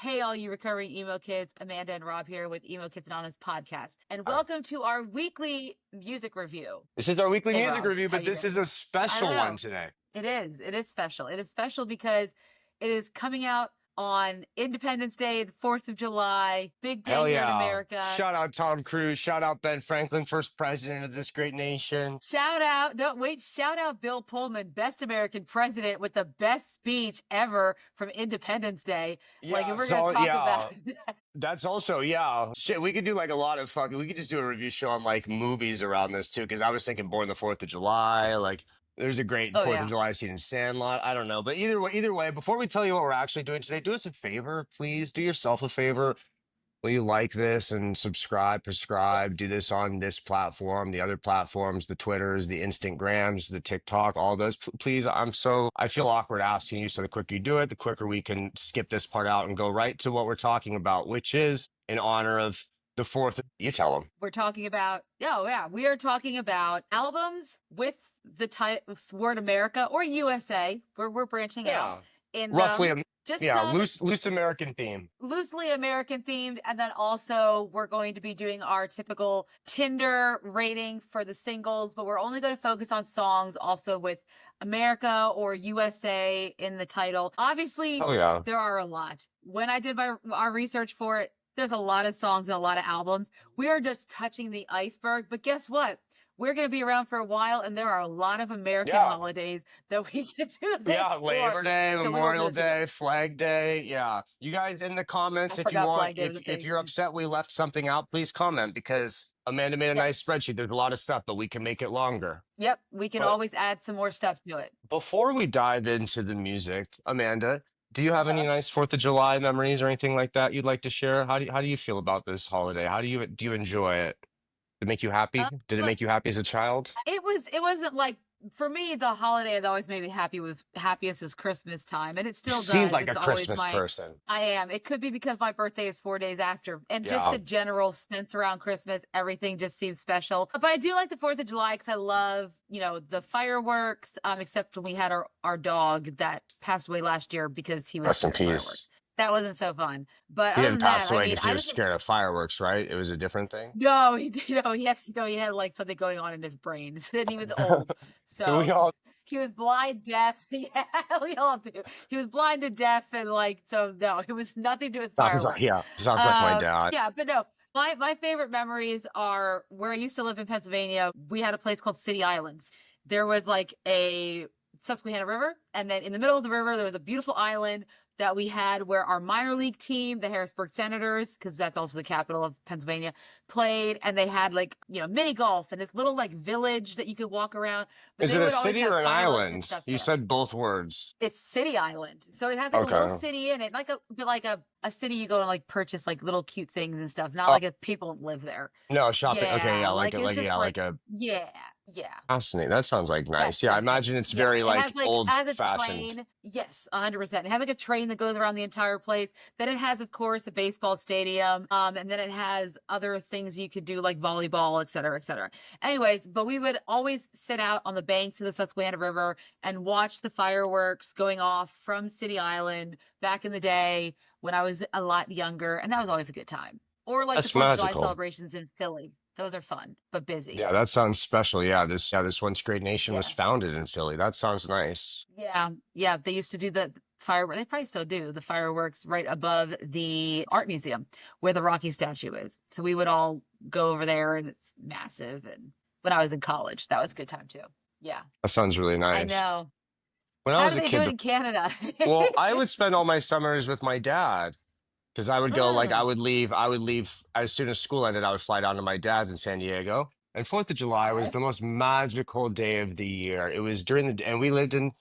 Hey, all you recovering emo kids, Amanda and Rob here with Emo Kids Anonymous podcast. And welcome to our weekly music review. This is our weekly Hey, music Rob, review, how but you this doing? is a I special one know. today. It is. It is special. It is special because it is coming out on Independence Day, the 4th of July, big day Hell here in yeah. America. Shout out Tom Cruise. Shout out Ben Franklin, first president of this great nation. Shout out Bill Pullman, best American president with the best speech ever from Independence Day. Yeah, and we're going to talk about that's also, shit, we could do like a lot of we could just do a review show on like movies around this too, because I was thinking Born the 4th of July, like there's a great Oh, 4th yeah. of July scene in Sandlot. I don't know. But either way, before we tell you what we're actually doing today, do us a favor, please. Do yourself a favor. Will you like this and prescribe, do this on this platform, the other platforms, the Twitters, the Instagrams, the TikTok, all those. Please, I feel awkward asking you. So the quicker you do it, the quicker we can skip this part out and go right to what we're talking about, which is in honor of the 4th. You tell them. We're talking about, we are talking about albums with the word America or USA. We're branching out in roughly, just loose American theme. Loosely American themed. And then also we're going to be doing our typical Tinder rating for the singles, but we're only going to focus on songs also with America or USA in the title. Obviously, there are a lot. When I did our research for it, there's a lot of songs and a lot of albums. We are just touching the iceberg, but guess what? We're going to be around for a while, and there are a lot of American holidays that we get to explore. Yeah, Labor Day, Memorial Day, Flag Day. Yeah. You guys in the comments, if you want, if you're upset we left something out, please comment, because Amanda made a nice spreadsheet. There's a lot of stuff, but we can make it longer. Yep, we can always add some more stuff to it. Before we dive into the music, Amanda, do you have any nice 4th of July memories or anything like that you'd like to share? How do you feel about this holiday? How do you enjoy it? Did it make you happy? Did it make you happy as a child? It wasn't like, for me, the holiday that always made me happiest was Christmas time, and it still does. Seemed like a Christmas person. I am. It could be because my birthday is 4 days after, and just the general sense around Christmas, everything just seems special. But I do like the 4th of July because I love, the fireworks. Except when we had our dog that passed away last year because he was Rest in scared of peace. fireworks. That wasn't so fun. But He other didn't than pass that, away because he was scared of fireworks, right? It was a different thing. No, he had like something going on in his brain. And he was old, so he was blind, deaf. Yeah, we all do. He was blind to deaf, and no, it was nothing to do with fireworks. Sounds like my dad. Yeah, but no. My favorite memories are where I used to live in Pennsylvania. We had a place called City Islands. There was like a Susquehanna River, and then in the middle of the river there was a beautiful island that we had where our minor league team, the Harrisburg Senators, because that's also the capital of Pennsylvania, played, and they had mini golf and this little village that you could walk around. But is it a city or an island? You said both words. It's City Island, so it has a little city in it, like a city you go and purchase little cute things and stuff. Not like if people live there. No, shopping. Yeah, okay, yeah, yeah. Fascinating. That sounds nice. Yeah, I imagine it's very old fashioned. Yes, 100%. It has a train that goes around the entire place. Then it has, of course, a baseball stadium. And then it has other things you could do like volleyball, et cetera, et cetera. Anyways, but we would always sit out on the banks of the Susquehanna River and watch the fireworks going off from City Island back in the day when I was a lot younger. And that was always a good time. Or the 4th of July celebrations in Philly. Those are fun, but busy. Yeah, that sounds special. Yeah, this once great nation was founded in Philly. That sounds nice. Yeah. They used to do the fireworks. They probably still do the fireworks right above the art museum where the Rocky statue is. So we would all go over there, and it's massive. And when I was in college, that was a good time too. Yeah, that sounds really nice. I know. When I was a kid, do it in Canada? Well, I would spend all my summers with my dad. Because I would go, I would leave as soon as school ended, I would fly down to my dad's in San Diego. And 4th of July was the most magical day of the year. It was and we lived in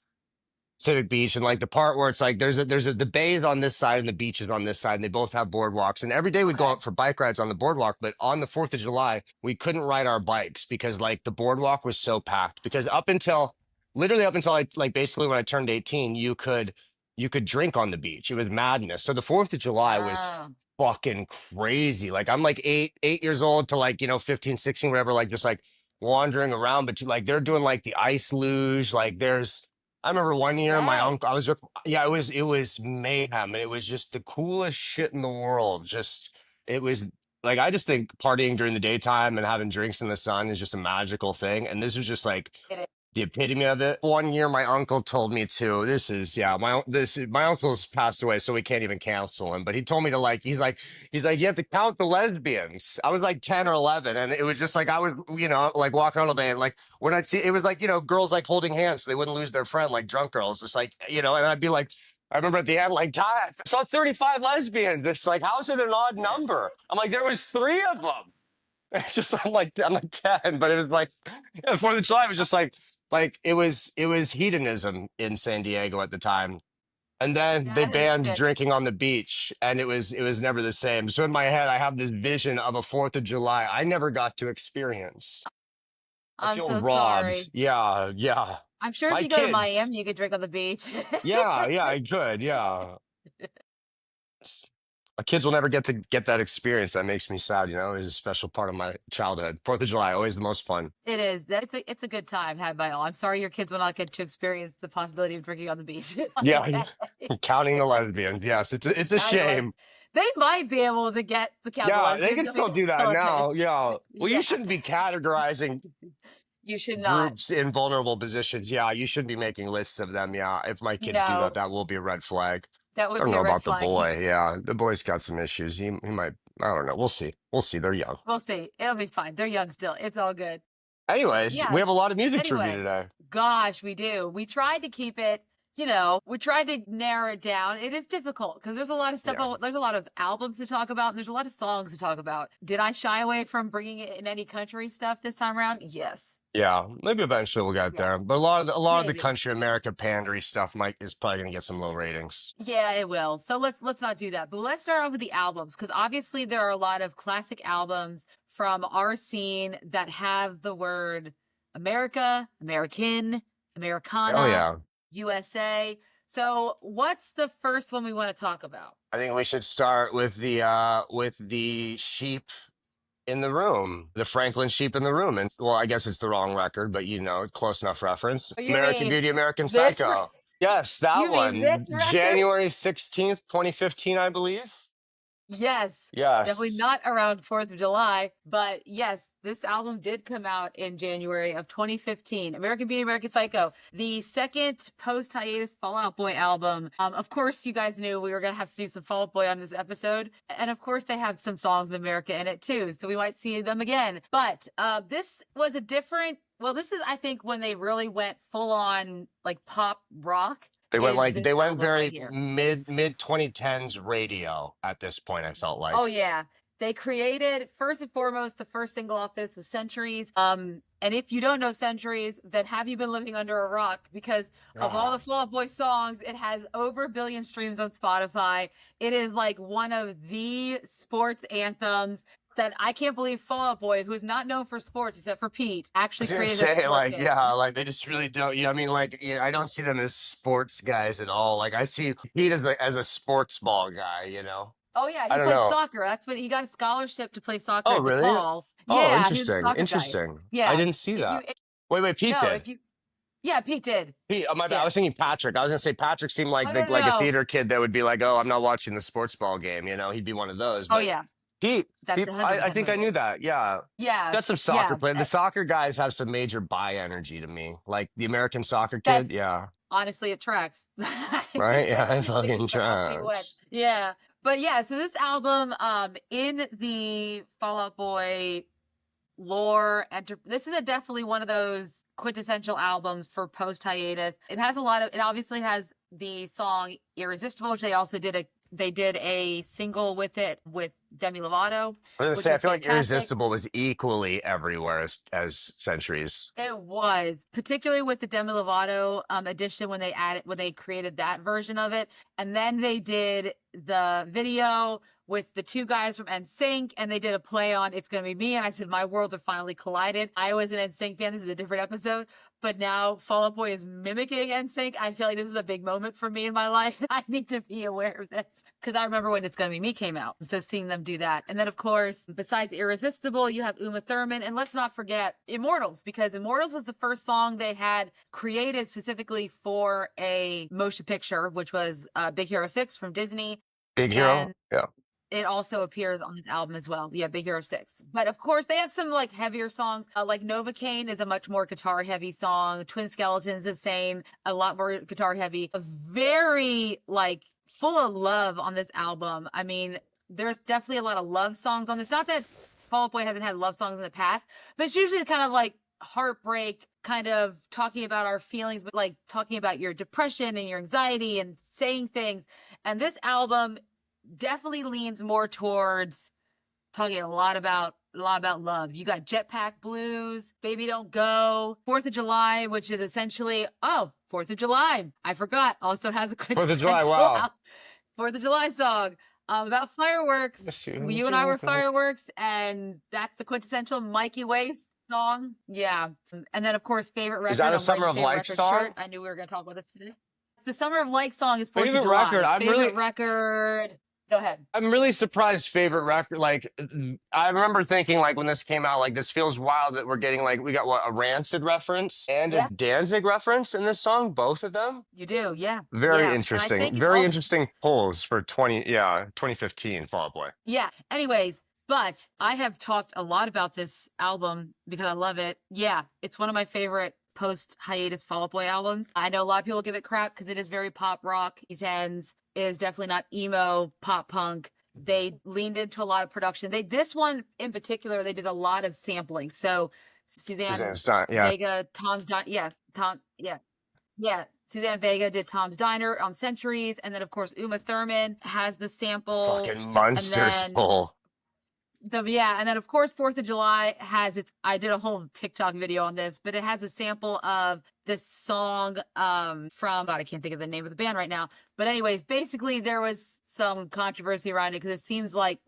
Civic Beach, and the part where it's the bay is on this side and the beach is on this side, and they both have boardwalks. And every day we'd go out for bike rides on the boardwalk, but on the 4th of July, we couldn't ride our bikes because the boardwalk was so packed. Because literally up until basically when I turned 18, you could drink on the beach. It was madness. So the 4th of July was fucking crazy. I'm 8 years old to 15, 16, whatever, just wandering around. But they're doing the ice luge. There's I remember one year my Dang. uncle, I was with, yeah, it was mayhem, and it was just the coolest shit in the world. Just it was like I just think partying during the daytime and having drinks in the sun is just a magical thing. And this was just like It is. the epitome of it. One year my uncle told me to, this is yeah, my uncle's passed away, so we can't even cancel him. But he told me to like, he's like, you have to count the lesbians. I was like 10 or 11, and it was just like I was, like walking around all day, and like when I'd see it was like, girls like holding hands so they wouldn't lose their friend, like drunk girls, just like, and I'd be like, I remember at the end, like, I saw 35 lesbians. It's like, how's it an odd number? I'm like, there was three of them. It's just I'm like 10, but it was like yeah, 4th of July was just like it was hedonism in San Diego at the time. And then they That is banned good. drinking on the beach, and it was never the same. So in my head I have this vision of a 4th of July I never got to experience. I I'm feel so robbed. sorry. Yeah, yeah. I'm sure if My you go to kids. Miami, you could drink on the beach. Yeah, yeah, I could. Yeah. My kids will never get to get that experience. That makes me sad, It was a special part of my childhood. 4th of July, always the most fun. It is. It's a good time had by all. I'm sorry your kids will not get to experience the possibility of drinking on the beach on this Yeah, day. counting the lesbians. Yes, it's a Counting les- shame. They might be able to get the count of Yeah, they lesbians can going still do that on it. now. Yeah. Well, you Yeah, shouldn't be categorizing you should not. groups in vulnerable positions. Yeah, you shouldn't be making lists of them. Yeah, if my kids do that, No, that will be a red flag. that I would don't be know a red about the flag. boy. Yeah, the boy's got some issues. He might. I don't know. We'll see. We'll see. They're young. We'll see. It'll be fine. They're young still. It's all good. Anyways, we have Yes. a lot of music to review Anyway, today. gosh, we do. We tried to keep it, we tried to narrow it down. It is difficult because there's a lot of stuff. Yeah. There's a lot of albums to talk about, and there's a lot of songs to talk about. Did I shy away from bringing it in any country stuff this time around? Yes. Yeah, maybe eventually we'll get Yeah, there. But a lot of the maybe. country America pandery stuff might is probably gonna get some low ratings. Yeah, it will. So let's not do that. But let's start off with the albums because obviously there are a lot of classic albums from our scene that have the word America, American, Oh Americana, yeah. USA. So what's the first one we want to talk about? I think we should start with the sheep in the room, the Franklin sheep in the room. And well, I guess it's the wrong record, but close enough reference. Oh, you American mean Beauty, American this? Psycho. Yes, that You mean this one. record? January 16th, 2015, I believe. Yes, definitely Yes. not around 4th of July, but yes, this album did come out in January of 2015. American Beauty, American Psycho, the second post hiatus Fall Out Boy album. Of course, you guys knew we were going to have to do some Fall Out Boy on this episode. And of course, they have some songs of America in it too. So we might see them again. But this was a different, well, this is, I think, when they really went full on like pop rock. They went Is like this they went album right very here? mid 2010s radio at this point, I felt Oh like. yeah. They created first and foremost the first single off this was Centuries. And if you don't know Centuries, then have you been living under a rock? Because of all the Ah. Fall Out Boy songs, it has over a billion streams on Spotify. It is like one of the sports anthems that I can't believe Fall Out Boy, who is not known for sports except for Pete, I actually was gonna created a say, sports like, anthem. yeah, like they just really don't. I mean, like, I don't see them as sports guys at all. Like, I see Pete as a sports ball guy. Oh yeah, I he don't played know. soccer. That's what he got a scholarship to play soccer Oh, at really? DePaul. Oh, Yeah, he was a interesting, soccer guy. interesting. I Yeah. didn't see If you that. Wait, Pete no, did. if you Yeah, Pete did. Pete, oh, my bad. I Yeah. was thinking Patrick. I was gonna say Patrick seemed like Oh, no, no, like a no. theater kid that would be like, "Oh, I'm not watching the sports ball game." He'd be one of those. Oh, But yeah. Pete, That's Pete, I 100% who think I he knew is. that. Yeah, Yeah. got some soccer Yeah. play. The soccer guys have some major bi energy to me. Like the American soccer That's kid. Yeah, honestly, it tracks. right. Yeah, it Honestly, fucking it's how Pete went. tracks. Yeah. But yeah, so this album, in the Fall Out Boy lore, this is definitely one of those quintessential albums for post hiatus. It obviously has the song Irresistible, which they did a single with it with Demi Lovato, I was gonna which say, I was feel like fantastic. Irresistible was equally everywhere as Centuries. It was, particularly with the Demi Lovato edition when they created that version of it. And then they did the video with the two guys from NSYNC, and they did a play on It's Gonna Be Me. And I said, my worlds are finally collided. I was an NSYNC fan. This is a different episode. But now Fall Out Boy is mimicking NSYNC. I feel like this is a big moment for me in my life. I need to be aware of this because I remember when It's Gonna Be Me came out. So seeing them do that. And then, of course, besides Irresistible, you have Uma Thurman. And let's not forget Immortals, because Immortals was the first song they had created specifically for a motion picture, which was Big Hero 6 from Disney. Big Hero? And Yeah. it also appears on this album as well. Yeah, Big Hero 6. But of course, they have some like heavier songs. Like Novocaine is a much more guitar heavy song. Twin Skeletons is the same, a lot more guitar heavy. A very like full of love on this album. I mean, there's definitely a lot of love songs on this. Not that Fall Out Boy hasn't had love songs in the past, but it's usually kind of like heartbreak, kind of talking about our feelings, but like talking about your depression and your anxiety and saying things. And this album definitely leans more towards talking a lot about love. You got Jetpack Blues, Baby Don't Go, 4th of July, which is essentially 4th of July. I forgot. Also has a 4th of July, wow. 4th of July song about fireworks. You and I were fireworks, and that's the quintessential Mikey Way song. Yeah. And then of course, favorite record. Is that a Summer of Life song? Shirt. I knew we were going to talk about this today. The Summer of Life song is 4th Favorite of July. record. Favorite record. Go ahead. I'm really surprised favorite record. Like, I remember thinking, like, when this came out, like, this feels wild that we're getting, like, we got, what, a Rancid reference and a Danzig reference in this song, both of them? You do, yeah. Very interesting. Very interesting polls for 2015 Fall Out Boy. Yeah. Anyways, but I have talked a lot about this album because I love it. Yeah, it's one of my favorite post-hiatus Fall Out Boy albums. I know a lot of people give it crap because it is very pop rock. These ends is definitely not emo, pop punk. They leaned into a lot of production. This one in particular, they did a lot of sampling. So Suzanne Vega, Suzanne Vega did Tom's Diner on Centuries. And then, of course, Uma Thurman has the sample. Fucking monsters full. And then of course 4th of July has I did a whole TikTok video on this, but it has a sample of this song from God, I can't think of the name of the band right now. But anyways, basically there was some controversy around it because it seems like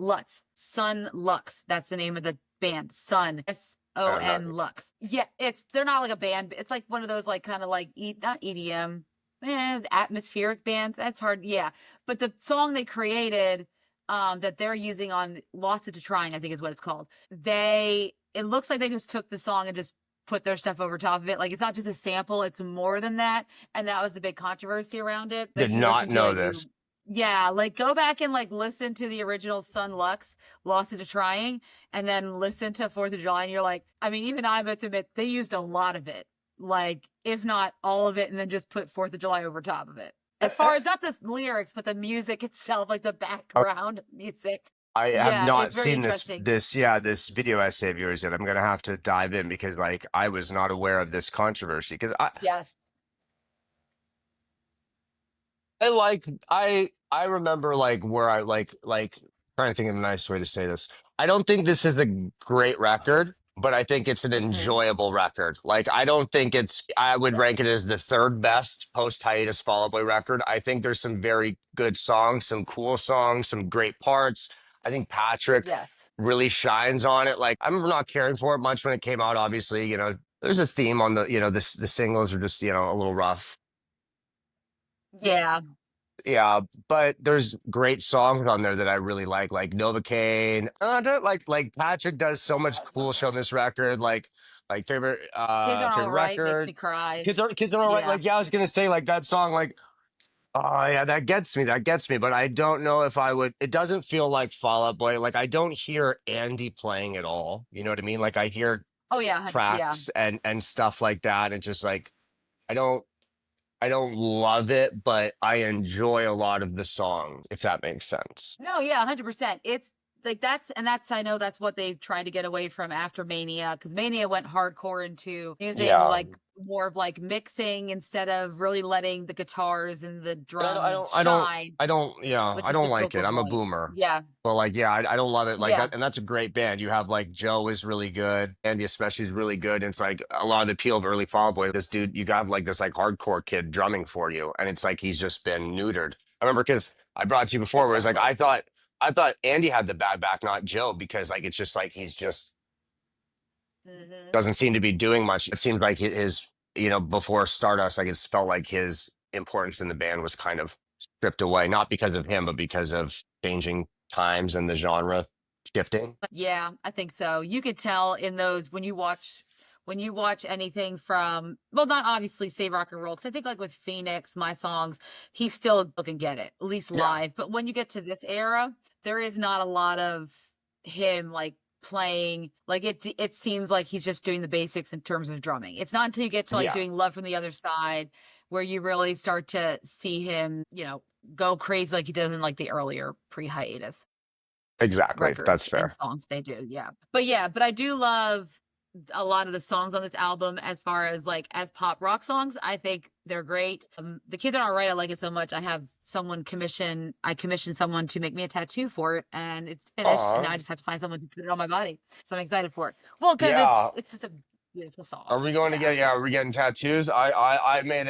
Sun Lux. That's the name of the band. Sun SON Lux. Yeah, they're not like a band. It's like one of those like kind of like not EDM, atmospheric bands. That's hard. Yeah. But the song they created that they're using on Lost It to Trying, I think is what it's called. It looks like they just took the song and just put their stuff over top of it. Like, it's not just a sample, it's more than that. And that was the big controversy around it. Did not know this. Yeah, like go back and like listen to the original Sun Lux, Lost It to Trying, and then listen to 4th of July, and you're like, I mean, even I have to admit, they used a lot of it. Like, if not all of it, and then just put 4th of July over top of it. As far as not the lyrics, but the music itself, like the background music. I have not seen this video essay of yours yet. I'm gonna have to dive in because like I was not aware of this controversy because I remember like where I like trying to think of a nice way to say this. I don't think this is a great record, but I think it's an enjoyable record. Like, I don't think I would rank it as the third best post-hiatus Fall Out Boy record. I think there's some very good songs, some cool songs, some great parts. I think Patrick really shines on it. Like, I remember not caring for it much when it came out, obviously. You know, there's a theme on the singles are just, a little rough. Yeah. Yeah, but there's great songs on there that I really like Novocaine. Like Patrick does so much cool shit on this record. Like favorite Kids Are favorite Alright record. makes me cry. Kids are alright. Like I was gonna say like that song. Like oh yeah, that gets me. But I don't know if I would. It doesn't feel like Fall Out Boy. Like I don't hear Andy playing at all. You know what I mean? Like I hear tracks and stuff like that. And just like I don't love it, but I enjoy a lot of the song, if that makes sense. No, yeah, 100%. It's like I know that's what they've tried to get away from after Mania, because Mania went hardcore into using like more of like mixing instead of really letting the guitars and the drums shine. I don't like it. I'm a boomer. Yeah. But like, I don't love it. Like that, and that's a great band. You have like Joe is really good. Andy especially is really good. And it's like a lot of the appeal of early Fall Out Boy. This dude, you got like this like hardcore kid drumming for you. And it's like he's just been neutered. I remember because I brought it to you before where it's like I thought I thought Andy had the bad back, not Joe, because like it's just like he's just Hmm. doesn't seem to be doing much. It seems like his, before Stardust, like it's felt like his importance in the band was kind of stripped away, not because of him, but because of changing times and the genre shifting. Yeah, I think so. You could tell in those when you watch anything from, well, not obviously Save Rock and Roll, because I think like with Phoenix, my songs, he still can get it, at least Yeah, live. But when you get to this era, there is not a lot of him like playing, like it seems like he's just doing the basics in terms of drumming. It's not until you get to like yeah, doing Love from the Other Side where you really start to see him, go crazy like he does in like the earlier pre-hiatus exactly. That's records and fair. songs they do. But I do love a lot of the songs on this album as far as like as pop rock songs. I think they're great. The Kids Are Alright, I like it so much. I commissioned someone to make me a tattoo for it, and it's finished, and now Aw, I just have to find someone to put it on my body. So I'm excited for it. Well, because yeah. it's just a beautiful song. Are we going to Yeah. get? Yeah, are we getting tattoos? I made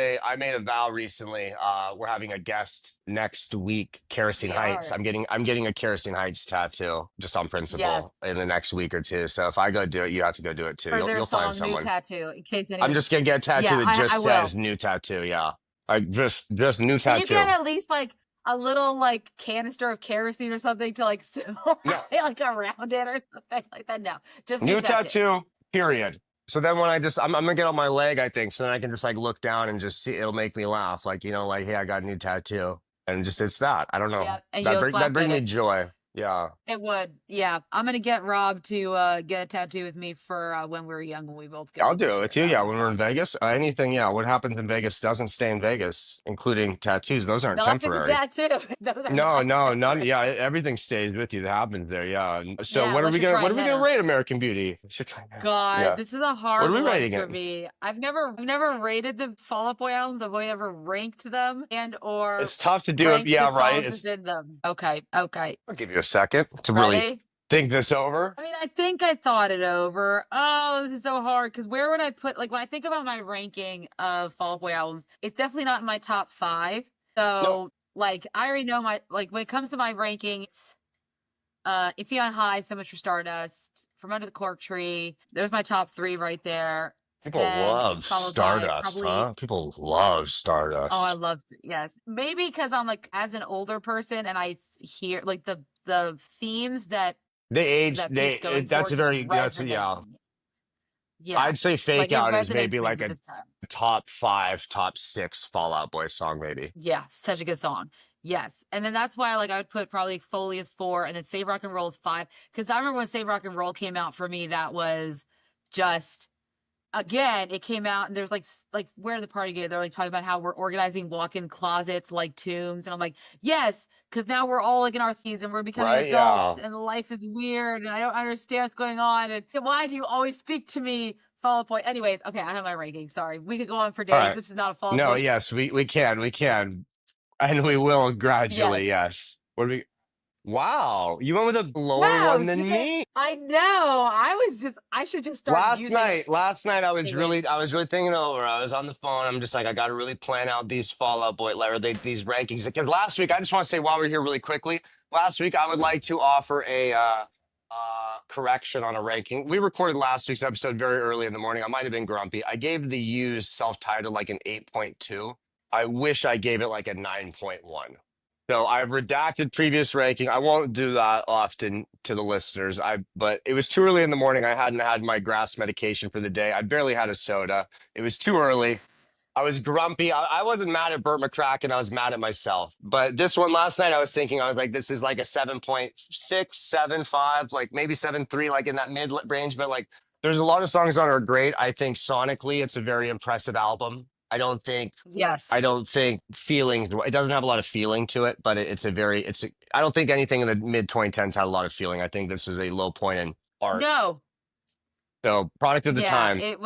a vow recently. We're having a guest next week, Kerosene We Heights. are. I'm getting a Kerosene Heights tattoo just on Yes. principle in the next week or two. So if I go do it, you have to go do it too. For You'll their you'll find song New someone. Tattoo, in case I'm anyone. just gonna get a tattoo Yeah, that I just will. says new tattoo. Yeah, I just new Can you get tattoo. at least like a little like canister of kerosene or something to like No, like around it or something like that? No, just new new tattoo. tattoo. Period. So then when I'm gonna get on my leg, I think, so then I can just like look down and just see. It'll make me laugh, like like, hey, I got a new tattoo, and just it's that. I don't know. Yeah, and That you'll bring that slap bring at me it. joy. Yeah. It would. Yeah, I'm gonna get Rob to get a tattoo with me for when we were young when we both I'll go do this it year. with you. That'll Yeah, be when we're in fun. Vegas, anything. Yeah, what happens in Vegas doesn't stay in Vegas, including tattoos. Those aren't Not with the temporary. tattoo. Those are No, not no, none. temporary. Yeah, everything stays with you that happens there. Yeah. So Yeah, what are unless we you're gonna trying what are we gonna henna. rate American Beauty? What's your try now? God, Yeah. this is a What hard are we one rating for it? me. I've never rated the Fall Out Boy albums. I've only ever ranked them and or It's tough to do it. ranked the Yeah, right. songs It's within them. Okay, okay. I'll give you a second to really Ready? think this over. I mean, I think I thought it over. Oh, this is so hard because where would I put like when I think about my ranking of Fall Out Boy albums, it's definitely not in my top five. No, So like I already know my like when it comes to my rankings, Iffy on High, So Much for Stardust, From Under the Cork Tree. There's my top three right there. people Then love it's followed by Stardust, probably, huh? People love oh, I Stardust. love, yes, maybe because I'm like as an older person and hear like the themes They age. that Pete's going That's for a just very. That's a, resonate yeah. with me. Yeah, I'd say like Fake it Out is resonates maybe with me like for a this time. top five, top six Fallout Boy song, maybe. Yeah, such a good song. Yes, and then that's why like I would put probably Foley as four, and then Save Rock and Roll is five. Because I remember when Save Rock and Roll came out for me, that was just again, it came out and there's like where the party go. They're like talking about how we're organizing walk-in closets like tombs, and I'm like, yes, because now we're all like in our threes and we're becoming Right? Yeah. adults, and life is weird, and I don't understand what's going on, and why do you always speak to me? Follow point. Anyways, okay, I have my ranking. Sorry, we could go on for All days. right. This is not a follow No, point. yes, we can, and we will Yes. gradually. Yes. What do we? Wow, you went with a lower Wow, one you than get. me. I know. I should just start using Last night anyway. I was really thinking over. I was on the phone. I'm just like, I got to really plan out these Fallout Boy, or these rankings. Because last week, I just want to say while we're here really quickly, last week I would like to offer a correction on a ranking. We recorded last week's episode very early in the morning. I might have been grumpy. I gave the used self-titled like an 8.2. I wish I gave it like a 9.1. So I've redacted previous ranking. I won't do that often to the listeners. But it was too early in the morning. I hadn't had my grass medication for the day. I barely had a soda. It was too early. I was grumpy. I wasn't mad at Burt McCracken. I was mad at myself. But this one last night, I was thinking, I was like, this is like a 7.6, 7.5, like maybe 7.3, like in that mid range. But like, there's a lot of songs on are great. I think sonically, it's a very impressive album. I Yes. don't think feelings. It doesn't have a lot of feeling to it, but I don't think anything in the mid 2010s had a lot of feeling. I think this is a low point in art. No. So product of the Yeah. time. It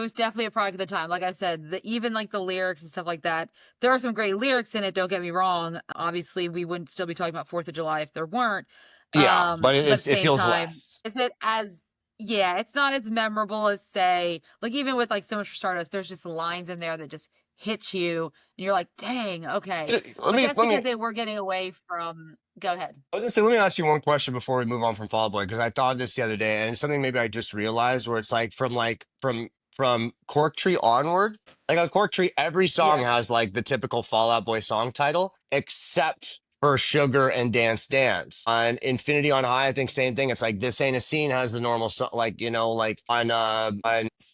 was definitely a product of the time. Like I said, even like the lyrics and stuff like that. There are some great lyrics in it. Don't get me wrong. Obviously, we wouldn't still be talking about Fourth of July if there weren't. Yeah, but But at the it same feels time, less. is it as yeah, it's not as memorable as say like even with like So Much for Stardust. There's just lines in there that just hits you and you're like, dang, okay. Let But me that's let because me they were getting away from. Go ahead. I was gonna say, let me ask you one question before we move on from Fall Out Boy, because I thought of this the other day, and it's something maybe I just realized where it's from Cork Tree onward. Like on Cork Tree, every song Yes. has like the typical Fall Out Boy song title, except for Sugar and Dance Dance. On Infinity on High, I think same thing. It's like This Ain't a Scene has the normal song, like like on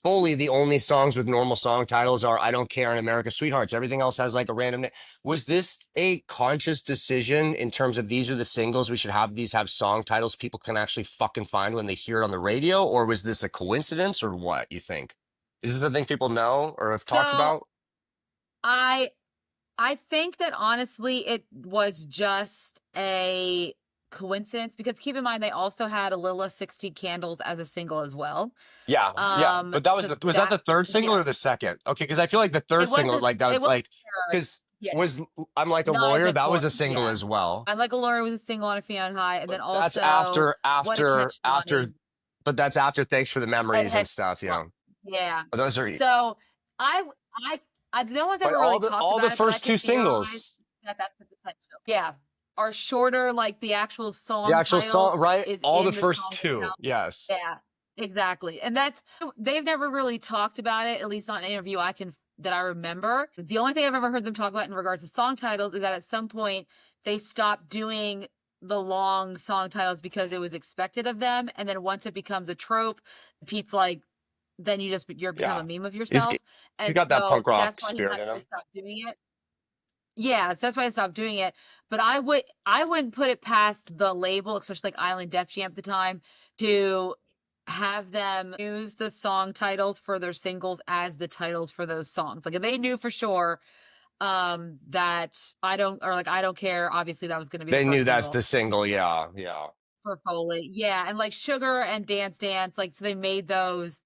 Foley, the only songs with normal song titles are I Don't Care and America's Sweethearts. Everything else has like a random name. Was this a conscious decision in terms of these are the singles we should have these have song titles people can actually fucking find when they hear it on the radio, or was this a coincidence, or what you think? Is this a thing people know or have talked So about? I I think that honestly it was just a coincidence because keep in mind they also had a Lila 16 Candles as a single as well. Yeah, yeah. But that was So was that that the third single or the yes. second? Okay, because I feel like the third single, like that It was was like third. because Yeah. was I'm Like a Not as Lawyer, that was a important. single Yeah. as well. I'm Like a Lawyer was a single on a Fion High, and then But that's also What a Catch, after Johnny. but that's after Thanks for the And Memories and had stuff, well, yeah. yeah. But those are So I I no one's but ever really talked all the about it, but I first two could theorize singles, that that's the potential. Yeah. Are shorter, like the actual the song actual title song, right? is All the in the first song two, itself. yes. Yeah, exactly. And that's they've never really talked about it, at least not in an interview I can that I remember. The only thing I've ever heard them talk about in regards to song titles is that at some point they stopped doing the long song titles because it was expected of them. And then once it becomes a trope, Pete's like, then you're become a Yeah. meme of He's yourself. he And got that so punk rock that's why he spirit kind in of him. stopped doing it. Yeah, so that's why I stopped doing it. But I wouldn't put it past the label, especially like Island Def Jam at the time, to have them use the song titles for their singles as the titles for those songs. Like if they knew for sure that I Don't Care, obviously that was gonna be the They knew first that's single the single, yeah, yeah. for Foley. Yeah, and like Sugar and Dance Dance, like so they made those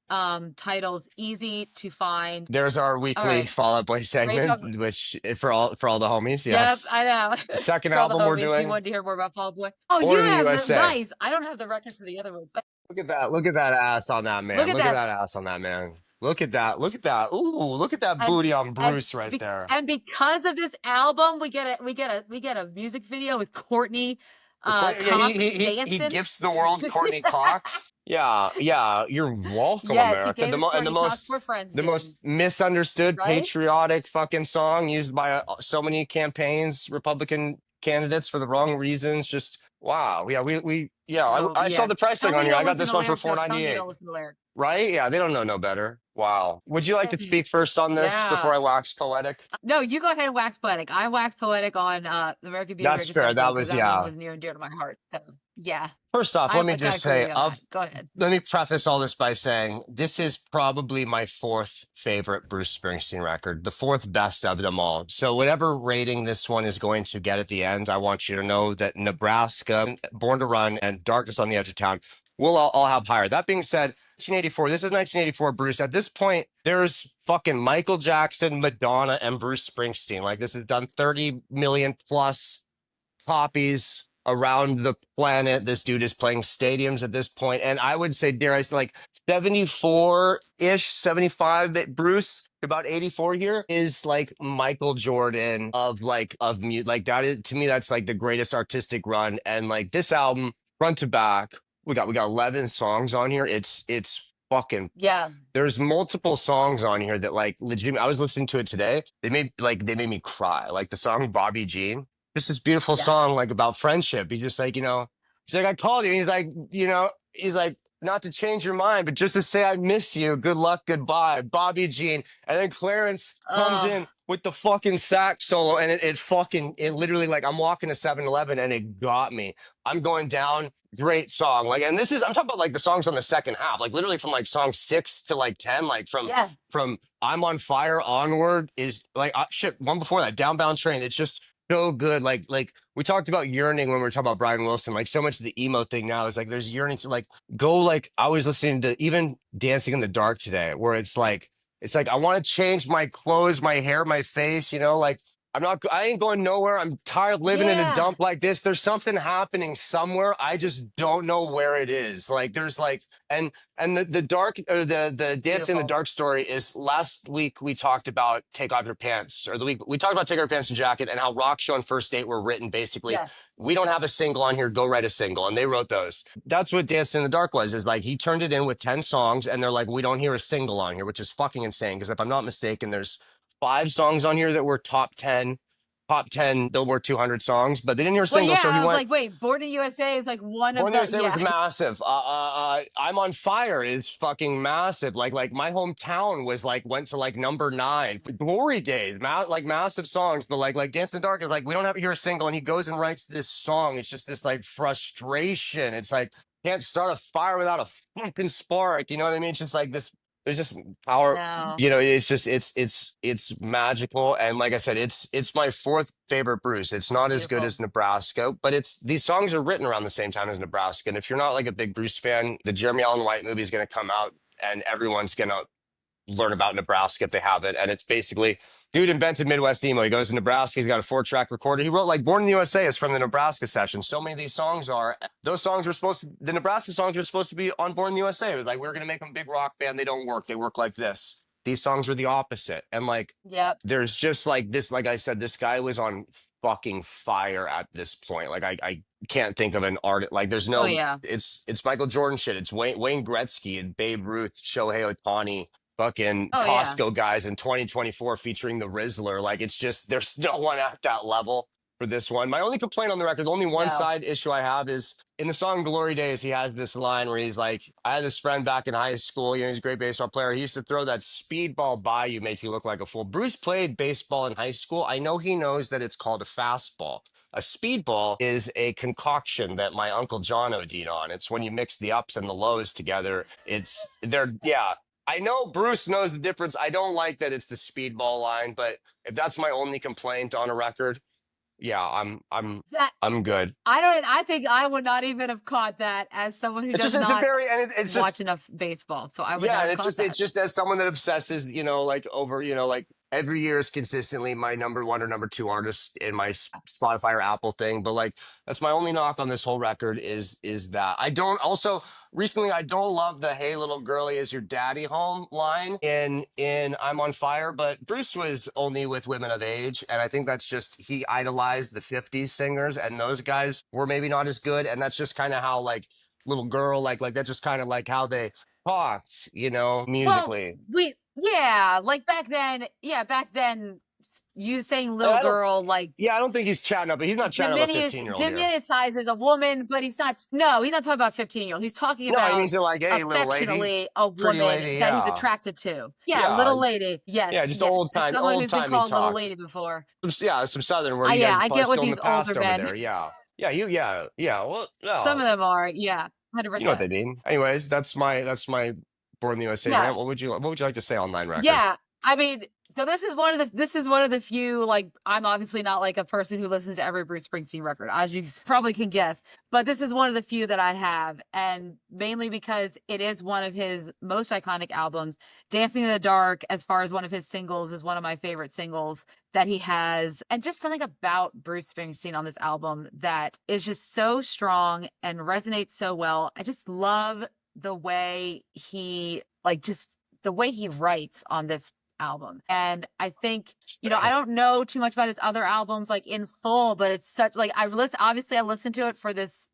titles easy to find. There's our All weekly right. Fall Out Boy Rachel. segment, which for all the homies, Yep, yes. I know. The second For all the album we're homies, do you doing, want to hear more about Fall Out Boy? Oh, you Born in the have the USA. nice. I don't have the records for the other ones, but Look at that ass on that look man. at Look at that. that ass on that man. Look at that. Ooh, look at that And booty on Bruce right there. and because of this album, we get a music video with Courtney Yeah, Cox he dancing. gifts the world Courtney Cox. Yeah, yeah, you're welcome, Yes, he America. gave us And Courtney Cox. We're friends, the James. most misunderstood Right? patriotic fucking song used by so many campaigns, Republican candidates for the wrong reasons. Just wow, yeah, yeah. So I saw yeah. the price Tell tag me on you here. I don't got listen this to one for lyrics, four though. Tell ninety me you eight. don't listen to lyrics. Right? Yeah, they don't know no better. Wow. Would you like to speak first on this Yeah. before I wax poetic? No, you go ahead and wax poetic. I wax poetic on American Beauty, That's American fair. Psycho That because was that one yeah. was near and dear to my heart. So yeah, First off, let me I gotta just agree with say, you on that. Go ahead. let me preface all this by saying this is probably my fourth favorite Bruce Springsteen record, the fourth best of them all. So whatever rating this one is going to get at the end, I want you to know that Nebraska, Born to Run, and Darkness on the Edge of Town will all have higher. That being said, 1984. This is 1984, Bruce. At this point, there's fucking Michael Jackson, Madonna, and Bruce Springsteen. Like this has done 30 million plus copies around the planet. This dude is playing stadiums at this point. And I would say, dare I say, like 74-ish, 75 that Bruce, about 84 here, is like Michael Jordan of mute. Like that is, to me, that's like the greatest artistic run. And like this album, front to back, we got 11 songs on here. It's fucking Yeah. there's multiple songs on here that like legit. I was listening to it today. They made me cry. Like the song Bobby Jean, just this beautiful Yes. song like about friendship. He just like he's like I called you. He's like he's like not to change your mind, but just to say I miss you. Good luck, goodbye, Bobby Jean. And then Clarence comes Oh, in with the fucking sax solo, and it literally like I'm walking to 7-Eleven and it got me. I'm going down. Great song. Like, and this is I'm talking about like the songs on the second half, like literally from like song 6 to like 10, like yeah. from I'm on Fire onward is like shit. One before that, Downbound Train. It's just so good. Like we talked about yearning when we were talking about Brian Wilson. Like so much of the emo thing now is like there's yearning to like go. Like I was listening to even Dancing in the Dark today, where it's like I want to change my clothes, my hair, my face. Like I ain't going nowhere. I'm tired of living in a Yeah. dump like this. There's something happening somewhere. I just don't know where it is. Like there's like and the dark or the dancing in the Beautiful. dark story is last week we talked about take off your pants, or the week we talked about take off your pants and jacket, and how Rock Show and First Date were written basically. Yes. We don't have a single on here. Go write a single, and they wrote those. That's what Dancing in the Dark was. Is like he turned it in with 10 songs, and they're like, we don't hear a single on here, which is fucking insane. Because if I'm not mistaken, there's 5 songs on here that were top 10 Billboard 200 songs, but they didn't hear a Well, single. yeah, So he I was went. like, wait, Born in the USA is like one Born of in the the, USA was massive. I'm on fire. It's fucking massive. Like my hometown was like went to like number 9. Glory Days, like massive songs. But like Dance in the Dark is like we don't have to hear a single, and he goes and writes this song. It's just this like frustration. It's like can't start a fire without a fucking spark. You know what I mean? It's just like this. There's just power. no, It's just it's magical. And like I said, it's my 4th favorite Bruce. It's not as good beautiful. as Nebraska, but it's these songs are written around the same time as Nebraska. And if you're not like a big Bruce fan, the Jeremy Allen White movie is going to come out, and everyone's going to learn about Nebraska if they haven't. And it's basically dude invented Midwest emo. He goes to Nebraska. He's got a 4-track recorder. He wrote like Born in the USA is from the Nebraska session. So many of these songs are. Those songs were the Nebraska songs were supposed to be on Born in the USA. It was like, we're going to make them a big rock band. They don't work. They work like this. These songs were the opposite. And like, Yep. there's just like this, like I said, this guy was on fucking fire at this point. Like I can't think of an artist. Like there's Oh, no, yeah. it's Michael Jordan shit. It's Wayne Gretzky and Babe Ruth, Shohei Ohtani, fucking Oh, yeah. Costco guys in 2024 featuring the Rizzler. Like it's just there's no one at that level for this one. My only complaint on the record, the only one No. side issue I have is in the song Glory Days, he has this line where he's like, I had this friend back in high school, he's a great baseball player. He used to throw that speedball by you, make you look like a fool. Bruce played baseball in high school. I know he knows that it's called a fastball. A speedball is a concoction that my Uncle John OD'd on. It's when you mix the ups and the lows together. Yeah, I know Bruce knows the difference. I don't like that it's the speedball line, but if that's my only complaint on a record, yeah, That I'm good. I think I would not even have caught that as someone who It's does just it's a not very and it's just watch enough baseball. So I would yeah, not and have caught that. it's just as someone that obsesses, like over, like every year is consistently my number 1 or number 2 artist in my Spotify or Apple thing. But like that's my only knock on this whole record is that I don't also recently I don't love the "Hey little girlie, is your daddy home" line in "I'm on Fire." But Bruce was only with women of age, and I think that's just he idolized the '50s singers, and those guys were maybe not as good, and that's just kind of how like little girl like that's just kind of like how they talked, Well, musically. like back then, you saying And little girl, like I don't think he's chatting up, but he's not chatting up a 15-year-old here. diminutizes a woman, but he's not talking about 15-year-old. He's talking No, he about means it like, hey, little lady, affectionately a pretty woman lady, that he's yeah. attracted to. Yeah, Yeah, little lady. Yes. yeah, just Yes. old As time, someone old who's been timey called little talk. lady before. Some Southern where you Yeah, guys are I probably get what still in the these past older over men. there. Yeah, yeah. Well, Some no, of them are, yeah, you know what 100%. they mean. Anyways, that's my Born in the USA Yeah. rant. What would you like to say on Line Record? Yeah, I mean, so this is one of the few, like, I'm obviously not like a person who listens to every Bruce Springsteen record, as you probably can guess, but this is one of the few that I have, and mainly because it is one of his most iconic albums. Dancing in the Dark, as far as one of his singles, is one of my favorite singles that he has, and just something about Bruce Springsteen on this album that is just so strong and resonates so well. I just love the way he the way he writes on this album. And I think, I don't know too much about his other albums like in full, but it's such like I listened to it for this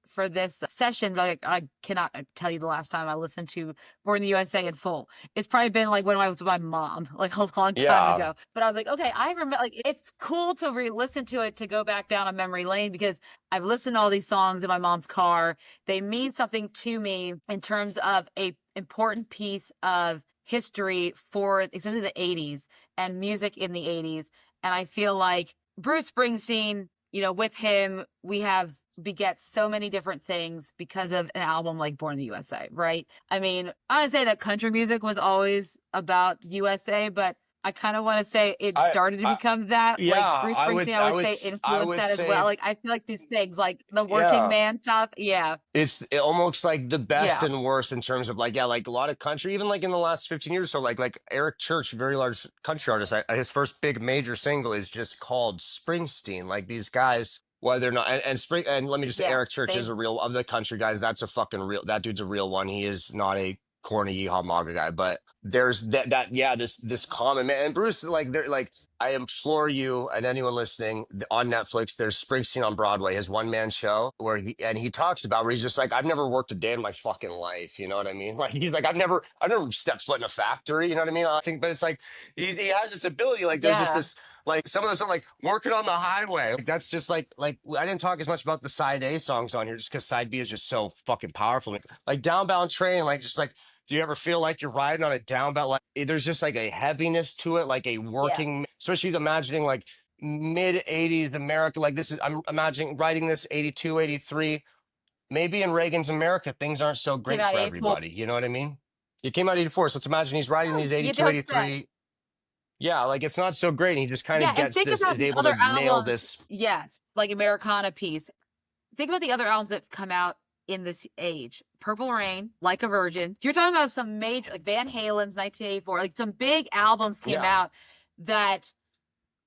session, but like I cannot tell you the last time I listened to Born in the USA in full. It's probably been like when I was with my mom, like a long time ago. But I was like, okay, I remember, like, it's cool to re-listen to it, to go back down a memory lane, because I've listened to all these songs in my mom's car. They mean something to me in terms of a important piece of history for especially the 80s and music in the 80s. And I feel like Bruce Springsteen, with him, we have beget so many different things because of an album like Born in the USA, right? I mean, I would say that country music was always about USA, but I kind of want to say it I, started to I become that. yeah, Like Bruce Springsteen, I would say I influenced would that as well. say Like I feel like these things, like the working yeah. man stuff. Yeah, Almost like the best yeah, and worst in terms of like yeah, like a lot of country, even like in the last 15 years or so, like Eric Church, very large country artist, his first big major single is just called Springsteen. Like these guys, whether or not and let me just say yeah. Eric Church is They've a real of the country guys, that's a fucking real that dude's a real one. He is not a corny yeehaw maga guy, but there's that yeah, this common man and Bruce like they're like I implore you and anyone listening on Netflix, there's Springsteen on Broadway, his one man show where he talks about where he's just like, I've never worked a day in my fucking life. You know what I mean? Like he's like, I've never stepped foot in a factory. You know what I mean? I think, but it's like he has this ability. Like there's just yeah, this like some of those are like working on the highway. Like that's just like I didn't talk as much about the side A songs on here just because side B is just so fucking powerful. Like Downbound Train, like just like do you ever feel like you're riding on a down belt? Like there's just like a heaviness to it, like a yeah, working, especially imagining like mid 80s America. Like this is, I'm imagining writing this 82, 83. Maybe in Reagan's America, things aren't so came great out for 84. everybody. You know what I mean? It came out 84. So let's imagine he's writing Oh, these you 82, don't say. 83. Yeah, like it's not so great. And he just kind of Yeah, and gets think this, about is the able to other nail albums. this. Yes, like Americana piece. Think about the other albums that come out in this age. Purple Rain, Like a Virgin. You're talking about some major, like Van Halen's 1984, like some big albums came Yeah. out that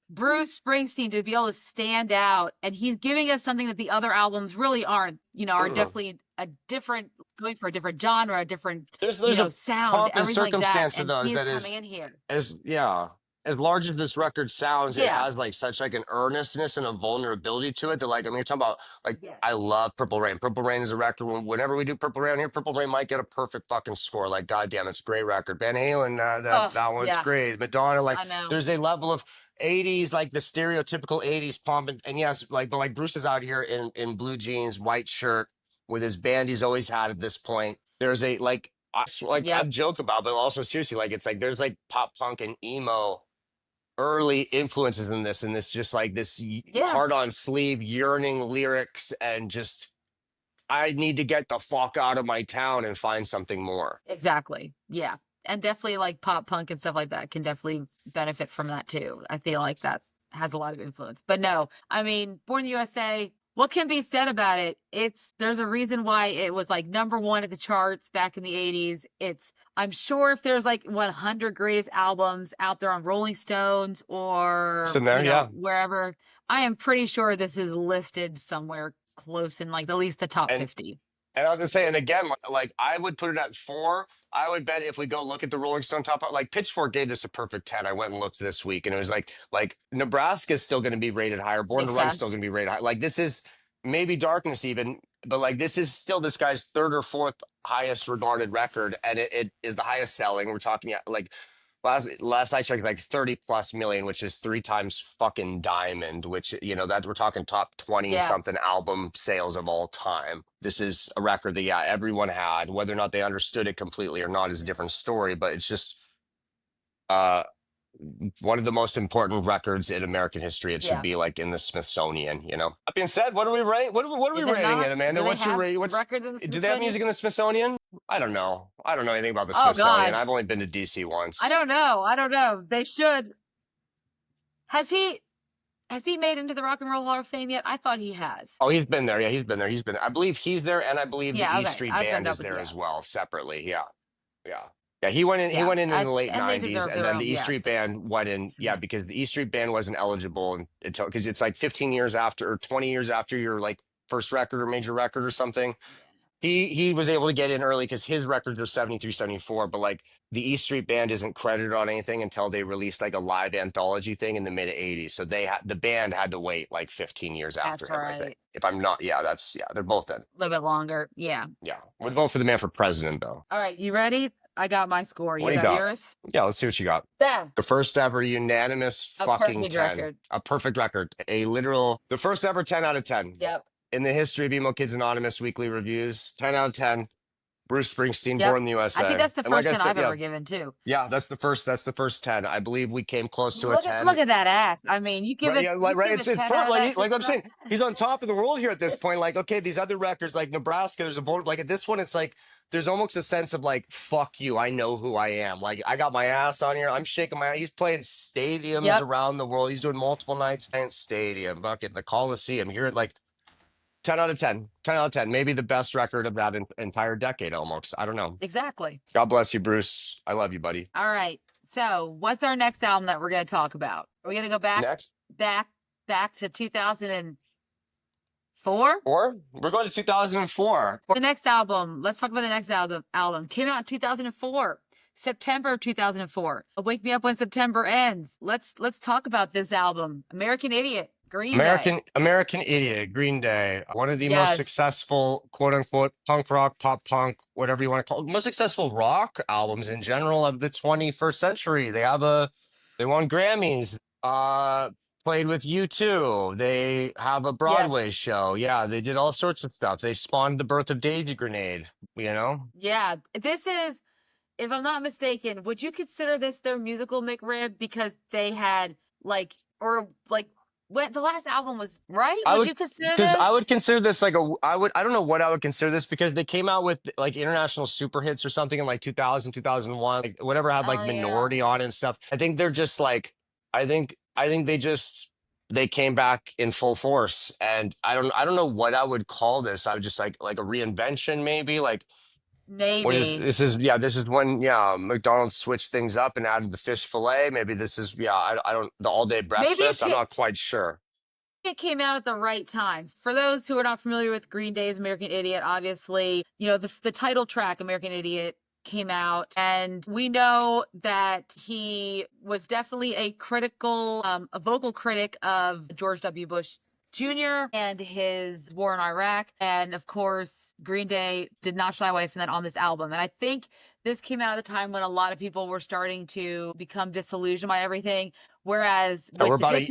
Bruce Springsteen to be able to stand out, and he's giving us something that the other albums really aren't, are Mm. definitely a different, going for a different genre, a different, There's a sound, pomp and everything like that. circumstance to And those he's that coming is in here. as yeah, as large as this record sounds, it Yeah. has like such like an earnestness and a vulnerability to it that like I mean you're talking about like Yes. I love Purple Rain. Purple Rain is a record whenever we do Purple Rain here, Purple Rain might get a perfect fucking score. Like goddamn, it's a great record. Van Halen, Oh, that one's yeah, great. Madonna, like I know. there's a level of 80s, like the stereotypical 80s pomp and yes, like but like Bruce is out here in blue jeans, white shirt with his band he's always had at this point. There's a like I Yep. joke about, but also seriously, like it's like there's like pop punk and emo early influences in this, and this just like this Yeah. hard on sleeve yearning lyrics, and just I need to get the fuck out of my town and find something more. Exactly. Yeah. And definitely like pop punk and stuff like that can definitely benefit from that too. I feel like that has a lot of influence. But no, I mean, Born in the USA, what can be said about it? There's a reason why it was like number one at the charts back in the 80s. I'm sure if there's like 100 greatest albums out there on Rolling Stones or, So there, yeah. wherever, I am pretty sure this is listed somewhere close in like at least the top And 50. And I was gonna say, and again, like I would put it at 4. I would bet if we go look at the Rolling Stone top, like Pitchfork gave this a perfect 10. I went and looked this week, and it was like Nebraska is still going to be rated higher. Born to Makes Run is still sense. going to be rated high. Like this is maybe Darkness even, but like this is still this guy's third or fourth highest regarded record, and it is the highest selling. We're talking like last I checked, like 30 plus million, which is 3 times fucking Diamond, which, that we're talking top 20 Yeah. something album sales of all time. This is a record that, yeah, everyone had. Whether or not they understood it completely or not is a different story, but it's just uh one of the most important records in American history. It should Yeah. be like in the Smithsonian, That being said, what are we rating? What are we Is it rating not? it, Amanda? Do they What's your have rate? records in the Do they have Smithsonian? music in the Smithsonian? I don't know. I don't know anything about the Oh, Smithsonian. gosh. I've only been to DC once. I don't know. They should. Has he made into the Rock and Roll Hall of Fame yet? I thought he has. Oh, he's been there. Yeah, he's been there. I believe he's there, and I believe Yeah, the okay. E Street I was Band gonna is double- there yeah. as well, separately. Yeah, yeah, yeah. He went in. He Yeah, went in the late and they 90s, deserve and their then own. the E Yeah, Street Band went in. Yeah, because the E Street Band wasn't eligible until because it's like 15 years after or 20 years after your like first record or major record or something. He was able to get in early because his records are 73, 74, but like the E Street Band isn't credited on anything until they released like a live anthology thing in the mid 80s. So the band had to wait like 15 years after that's him, I think. right. If I'm not, yeah, they're both in. A little bit longer. Yeah. Yeah. Would vote for the man for president though. All right, you ready? I got my score. What do You you got got? yours? Yeah, let's see what you got. Damn. The first ever unanimous A fucking perfect 10. record. A perfect record. The first ever 10 out of 10. Yep. In the history of Emo Kids Anonymous weekly reviews. 10 out of 10. Bruce Springsteen, Yep. Born in the I think USA. that's the And like first I 10 said, I've yeah, ever given too. yeah, that's the first 10. I believe we came close to a Look at 10. that ass. I mean, Right, yeah, you right. give a It's 10 part out of like that just like for I'm that. saying, he's on top of the world here at this point. Like, okay, these other records, like Nebraska, there's a board. Like at this one, it's like there's almost a sense of like, fuck you, I know who I am. Like I got my ass on here. I'm shaking my. He's playing stadiums Yep. around the world. He's doing multiple nights playing stadium, bucket, the Coliseum. Here, like 10 out of 10, 10 out of 10. Maybe the best record of that entire decade, almost. I don't know. Exactly. God bless you, Bruce. I love you, buddy. All right. So, what's our next album that we're going to talk about? Are we going to go Next. back to 2004? Or we're going to 2004. The next album, let's talk about the next album. Came out in 2004. September of 2004. Wake Me Up When September Ends. Let's talk about this album. American Idiot, Green Day. American Idiot, Green Day, one of the most Yes. successful quote unquote punk rock, pop punk, whatever you want to call it, most successful rock albums in general of the 21st century. They won Grammys. Played with U2. They have a Broadway Yes. show. Yeah, they did all sorts of stuff. They spawned the birth of Daisy Grenade, you know? Yeah. This is, if I'm not mistaken, would you consider this their musical McRib? Because they had when the last album was, right? Would you consider this? I would consider this like I don't know what I would consider this, because they came out with like international super hits or something in like 2000, 2001, like whatever had like Minority on it and stuff. I think they're just like, I think they came back in full force, and I don't know what I would call this. I would just like a reinvention, maybe like. Maybe. What is this is when McDonald's switched things up and added the fish fillet. Maybe this is I don't the all day breakfast. I'm not quite sure. It came out at the right times. For those who are not familiar with Green Day's American Idiot, obviously, the title track American Idiot came out, and we know that he was definitely a vocal critic of George W. Bush Jr. and his war in Iraq. And of course, Green Day did not shy away from that on this album. And I think this came out at the time when a lot of people were starting to become disillusioned by everything. Whereas we're about a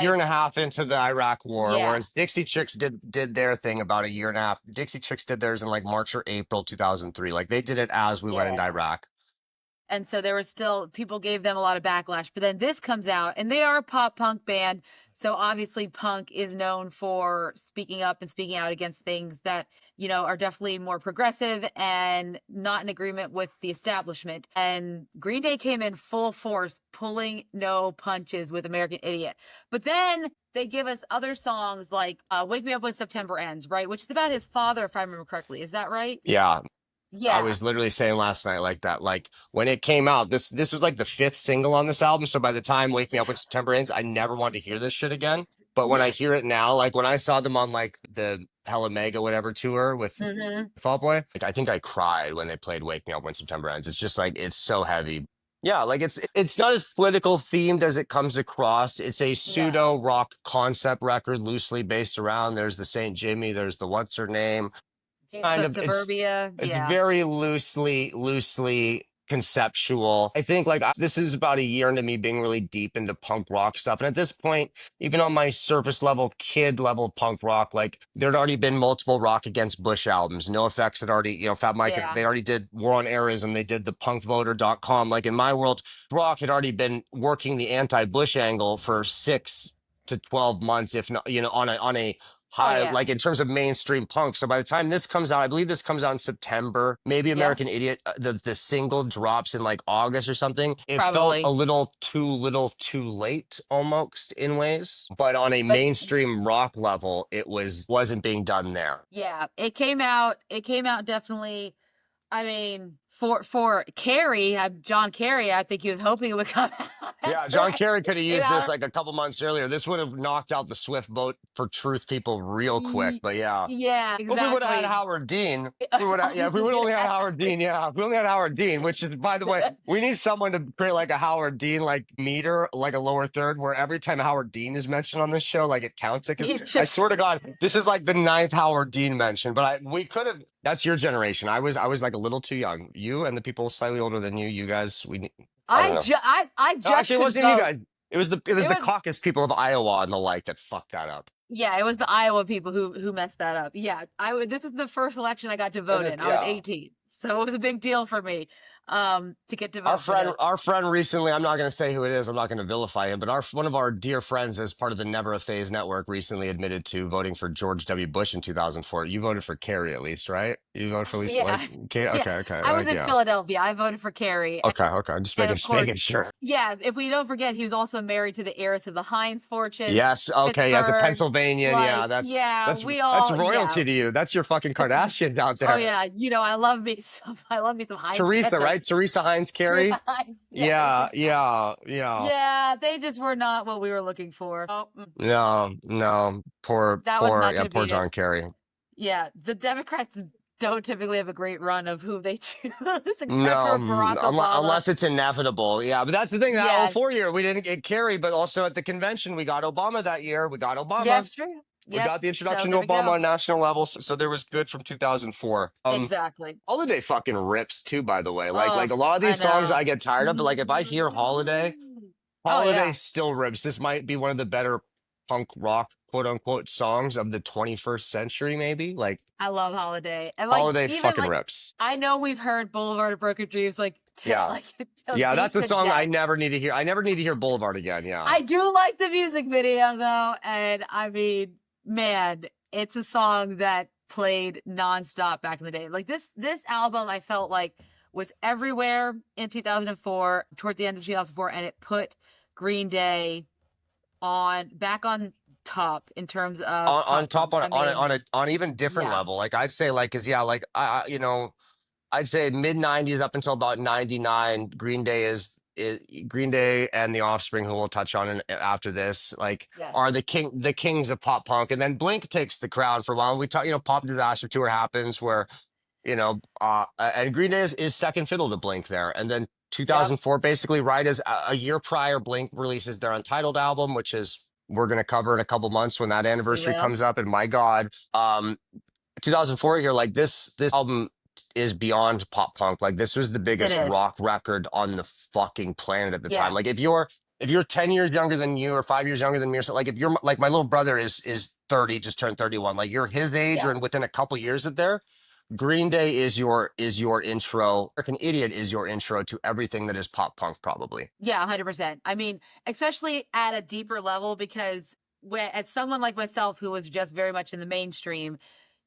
year and a half into the Iraq war, whereas Dixie Chicks did their thing about a year and a half. Dixie Chicks did theirs in like March or April 2003. Like they did it as we went into Iraq. And so there was still, people gave them a lot of backlash. But then this comes out, and they are a pop punk band. So obviously punk is known for speaking up and speaking out against things that, are definitely more progressive and not in agreement with the establishment. And Green Day came in full force, pulling no punches with American Idiot. But then they give us other songs like Wake Me Up When September Ends, right? Which is about his father, if I remember correctly. Is that right? Yeah. Yeah. I was literally saying last night like that. Like when it came out, this was like the 5th single on this album. So by the time Wake Me Up When September Ends, I never want to hear this shit again. But when I hear it now, like when I saw them on like the Hella Mega whatever tour with Fall Boy, like I think I cried when they played Wake Me Up When September Ends. It's just like it's so heavy. Yeah, like it's not as political themed as it comes across. It's a pseudo rock concept record loosely based around. There's the Saint Jimmy, there's the What's Her Name. Kind of Suburbia. It's very loosely conceptual. I think like this is about a year into me being really deep into punk rock stuff. And at this point, even on my surface level, kid level punk rock, like there'd already been multiple Rock Against Bush albums. No Effects had already, Fat Mike, they already did War on Errors, they did the punkvoter.com. Like in my world, rock had already been working the anti-Bush angle for 6 to 12 months, if not, on a high, like in terms of mainstream punk. So by the time this comes out, I believe this comes out in September, maybe American Idiot, the single drops in like August or something. It felt a little too late almost in ways, but on a mainstream rock level, it wasn't being done there. Yeah, it came out definitely. I mean, for Carey, John Kerry, I think he was hoping it would come out. Yeah, John Kerry could have used this like a couple months earlier. This would have knocked out the Swift boat for Truth people real quick. But yeah, exactly. If we would have had Howard Dean, if we would only had Howard Dean, if we only had Howard Dean, which is, by the way, we need someone to create like a Howard Dean like meter, like a lower third, where every time Howard Dean is mentioned on this show, like it counts. I swear to God, this is like the 9th Howard Dean mention. But we could have. That's your generation. I was like a little too young. You and the people slightly older than you guys. I just actually, it wasn't you guys. It was the caucus people of Iowa and the like that fucked that up. Yeah, it was the Iowa people who messed that up. Yeah, this is the first election I got to And vote then, in. I was yeah. 18. So it was a big deal for me to get to Our vote for friend, this. our friend recently, I'm not going to say who it is. I'm not going to vilify him, but one of our dear friends, as part of the Never a Phase network, recently admitted to voting for George W. Bush in 2004. You voted for Kerry, at least, right? You voted for at least Yeah. like, okay, Yeah. okay, okay, I was like, in yeah, Philadelphia. I voted for Kerry. okay, okay. And Just of making course, sure. yeah, if we don't forget, he was also married to the heiress of the Heinz fortune, Yes, okay, as a Pittsburgh. Pennsylvanian, yeah, Like, yeah, we that's all, yeah. royalty to you. That's your fucking It's, Kardashians out oh there. yeah, I love me some, I love me some Heinz Teresa, ketchup. right? Teresa Heinz Carey. Teresa Heinz, yes, Yeah, exactly. yeah, yeah. Yeah, they just were not what we were looking for. Oh, No, no. that was not Yeah, going to poor be it. John Kerry. Yeah, the Democrats don't typically have a great run of who they choose, except No, for Barack Obama. unless it's inevitable. Yeah, but that's the thing. That Yeah, 04 year, we didn't get Kerry, but also at the convention, we got Obama that year. We got yeah, Obama. it's true. We Yep. got the So introduction to there we Obama go. on national level, so there was good from 2004. Exactly. Holiday fucking rips too, by the way. Oh, Like a lot of I these songs I know. get tired of, but like if I hear Holiday, Oh Holiday yeah, still rips. This might be one of the better punk rock, quote unquote, songs of the 21st century, maybe. Like I love Holiday, and like Holiday even fucking like rips. I know we've heard Boulevard of Broken Dreams like Yeah. like till Yeah, beat that's a to song I death. never need to hear. I never need to hear Boulevard again. Yeah. I do like the music video though, and I mean, man, it's a song that played nonstop back in the day. Like this album, I felt like was everywhere in 2004, toward the end of 2004, and it put Green Day back on top in terms of On pop top punk. I mean, on even different yeah, level. Like I'd say like cause yeah, like you know, I'd say mid '90s up until about '99, Green Day and The Offspring, who we'll touch on after this, like yes, are the kings of pop punk. And then Blink takes the crown for a while. We talk, you know, Pop Disaster Tour happens where, and Green Day is second fiddle to Blink there. And then yep, 2004, basically right as a year prior, Blink releases their Untitled album, which is we're going to cover in a couple months when that we anniversary will. comes up. And my God, 2004 here, like this album is beyond pop punk. Like this was the It biggest is. rock record on the fucking planet at the time. Yeah, Like if you're 10 years younger than you or 5 years younger than me or something, like if you're like my little brother is 30, just turned 31, like you're his age yeah. or within a couple years of there, Green Day is your intro. American Idiot is your intro to everything that is pop punk, probably. Yeah, 100%. I mean, especially at a deeper level, because as someone like myself who was just very much in the mainstream,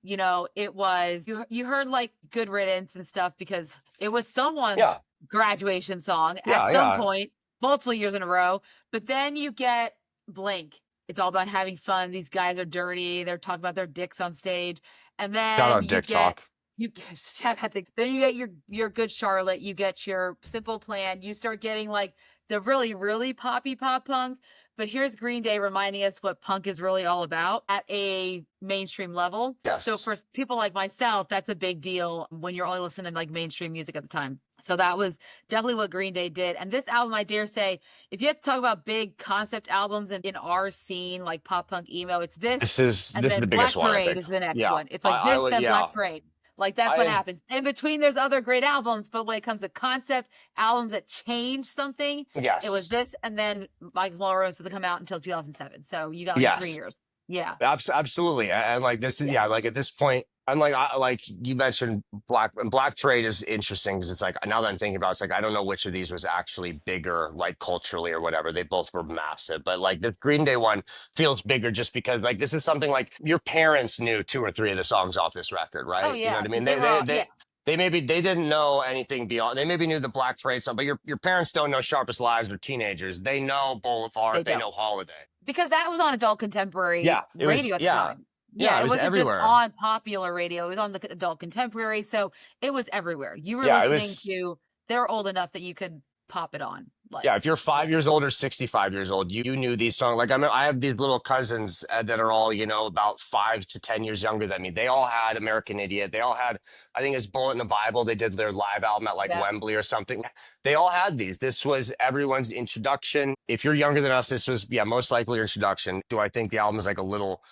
it was you heard like Good Riddance and stuff because it was Yeah, someone's graduation song at yeah, some yeah. point, multiple years in a row. But then you get Blink. It's all about having fun. These guys are dirty. They're talking about their dicks on stage. And Shout then out Dick Talk. you get then you get your Good Charlotte, you get your Simple Plan, you start getting like the really, really poppy pop punk. But here's Green Day reminding us what punk is really all about at a mainstream level. So Yes. for people like myself, that's a big deal when you're only listening to like mainstream music at the time. So that was definitely what Green Day did. And this album, I dare say, if you have to talk about big concept albums in our scene, like pop punk emo, it's this. And This is then the biggest Black one, I Parade think. is the next Yeah. one. It's like I this, would, then yeah. Black Parade. Like that's what I happens. In between, there's other great albums, but when it comes to concept albums that change something, it was Yes. this, and then Michael Morose doesn't come out until 2007. So you got like 3 Yes. years. Yeah, Absolutely. And like this is yeah. yeah, like at this point, and like you mentioned Black Parade is interesting because it's like now that I'm thinking about it, it's like I don't know which of these was actually bigger, like culturally or whatever. They both were massive, but like the Green Day one feels bigger just because like this is something like your parents knew two or three of the songs off this record, Oh right? You know yeah, what I because mean? they were all yeah, They didn't know anything beyond. They maybe knew the Black Parade song, but your parents don't know Sharpest Lives or teenagers. They know they Boulevard. They don't, know Holiday. because that was on adult contemporary Yeah, it was. radio at the Yeah, time. yeah, Yeah, it it was wasn't just everywhere. on popular radio; it was on the adult contemporary, so it was everywhere. You were Yeah, it listening was. to. They're old enough that you could pop it on. Yeah, Like, if you're yeah, 5 years old or 65 years old, you knew these songs. Like I have these little cousins that are all about 5 to 10 years younger than me. They all had American Idiot. They all had, I think it's Bullet in the Bible. They did their live album at like yeah. Wembley or something. They all had these. This was everyone's introduction. If you're younger than us, this was most likely your introduction. Do I think the album is like a little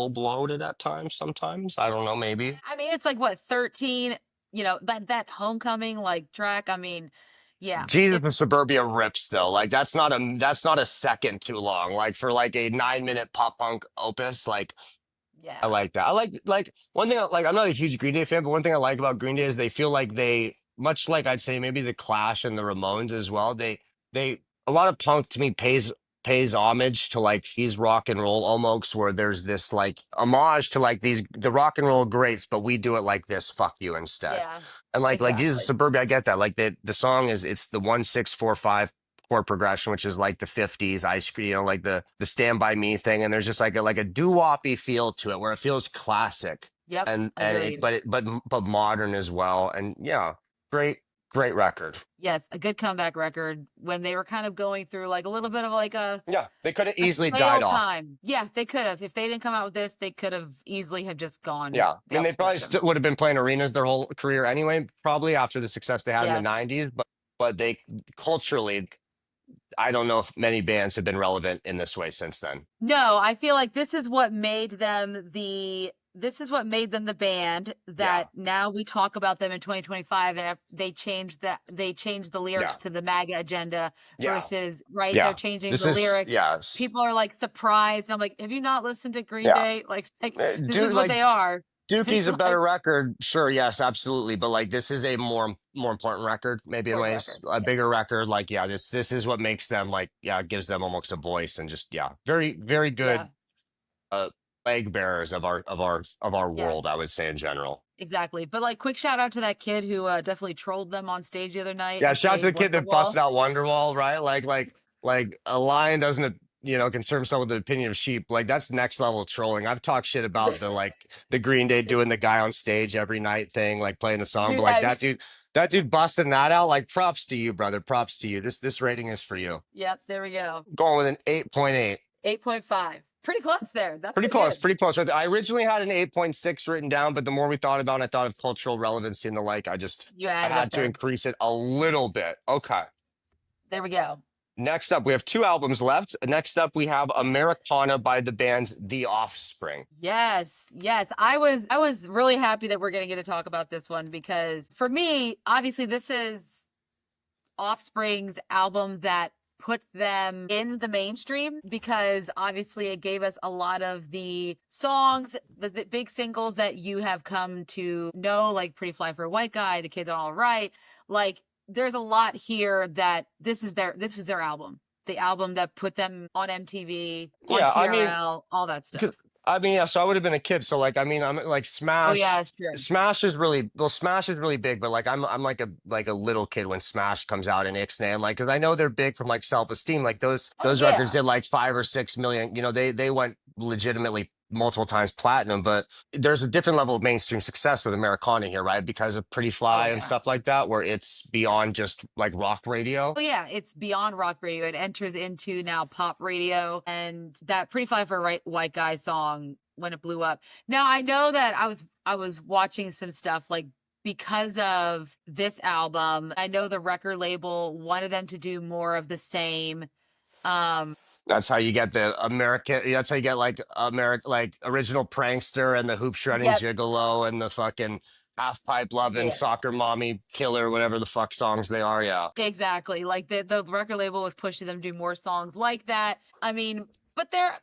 bloated at times? Sometimes I don't know. Maybe. I mean, it's like what 13. That homecoming like track. I mean, Yeah, Jesus of it's Suburbia rips though. Like that's not a second too long. Like for like a 9 minute pop punk opus, like I yeah, like that. I like one thing. Like I'm not a huge Green Day fan, but one thing I like about Green Day is they feel like they much like I'd say maybe the Clash and the Ramones as well. They a lot of punk to me pays homage to like these rock and roll almost where there's this like homage to like these the rock and roll greats, but we do it like this. Fuck you instead. yeah, And like Jesus exactly. Suburbia, I get that. Like the song is it's the 1 6 4 5 chord progression, which is like the 50s ice cream, like the Stand By Me thing. And there's just like a doo-woppy feel to it where it feels classic Yep, and agreed. but modern as well. And yeah, great, great record. Yes, a good comeback record when they were kind of going through like a little bit of like Yeah, they could have a easily died stale off. time. Yeah, they could have. If they didn't come out with this, they could have easily have just gone Yeah. I mean, failed they to probably fiction. still would have been playing arenas their whole career anyway, probably after the success they had in the Yes. 90s. But they culturally, I don't know if many bands have been relevant in this way since then. No, I feel like this is what made them the band Yeah. that now we talk about them in 2025 and they changed the lyrics Yeah. to the MAGA agenda Yeah. versus right they're Yeah. changing This the is, lyrics. yes. People are like surprised. I'm like, have you not listened to Green Yeah. Day? Like this Dude, is what like they are. Dookie's a better Like record. Sure. Yes, absolutely. But like, this is a more important record, maybe in important ways, record. a Yes. bigger record. Like, yeah, this is what makes them like, yeah, gives them almost a voice and just, yeah, very, very Yeah. good, uh, leg bearers of our Yes. world, I would say in general. Exactly. But like quick shout out to that kid who definitely trolled them on stage the other night Yeah, and shout out to played the kid that busted Wonderwall. out Wonderwall, right? Like a lion doesn't, concern himself with the opinion of sheep. Like that's next level trolling. I've talked shit about the Green Day doing the guy on stage every night thing, like playing the song, but like Yeah. that dude busting that out, like props to you, brother. Props to you. This rating is for you. Yep, there we go. Going with an 8.8. 8.5. Pretty close there. That's Pretty pretty close, good. pretty close. I originally had an 8.6 written down, but the more we thought about it, I thought of cultural relevancy and the like. You I added up had to there. increase it a little bit. Okay. There we go. Next up, we have two albums left. Next up, we have Americana by the band The Offspring. Yes, yes. I was really happy that we're gonna get to talk about this one because for me, obviously, this is Offspring's album that put them in the mainstream because obviously it gave us a lot of the songs, the big singles that you have come to know, like Pretty Fly for a White Guy, The Kids Are All Right. Like there's a lot here that this was their album. The album that put them on MTV, on Yeah, I mean, TRL, all that because stuff. yeah, so I would have been a kid. So like, I mean, I'm like Oh yeah, Smash. it's true. Smash is really big, but like I'm like a little kid when Smash comes out in Ixnay, and like because I know they're big from like self esteem. Like Oh those records yeah. did like 5 or 6 million. They went legitimately multiple times platinum, but there's a different level of mainstream success with Americana here, right? Because of Pretty Oh Fly and yeah. stuff like that, where it's beyond just like rock radio. Oh yeah, it's beyond rock radio. It enters into now pop radio, and that "Pretty Fly for a White Guy" song when it blew up. Now I know that I was watching some stuff like because of this album. I know the record label wanted them to do more of the same. Um, That's how you get the American. That's how you get like like original prankster and the hoop shredding yep. gigolo and the fucking half pipe loving Yes. soccer mommy killer, whatever the fuck songs they are. Yeah, Exactly. Like the record label was pushing them to do more songs like that. I mean, but there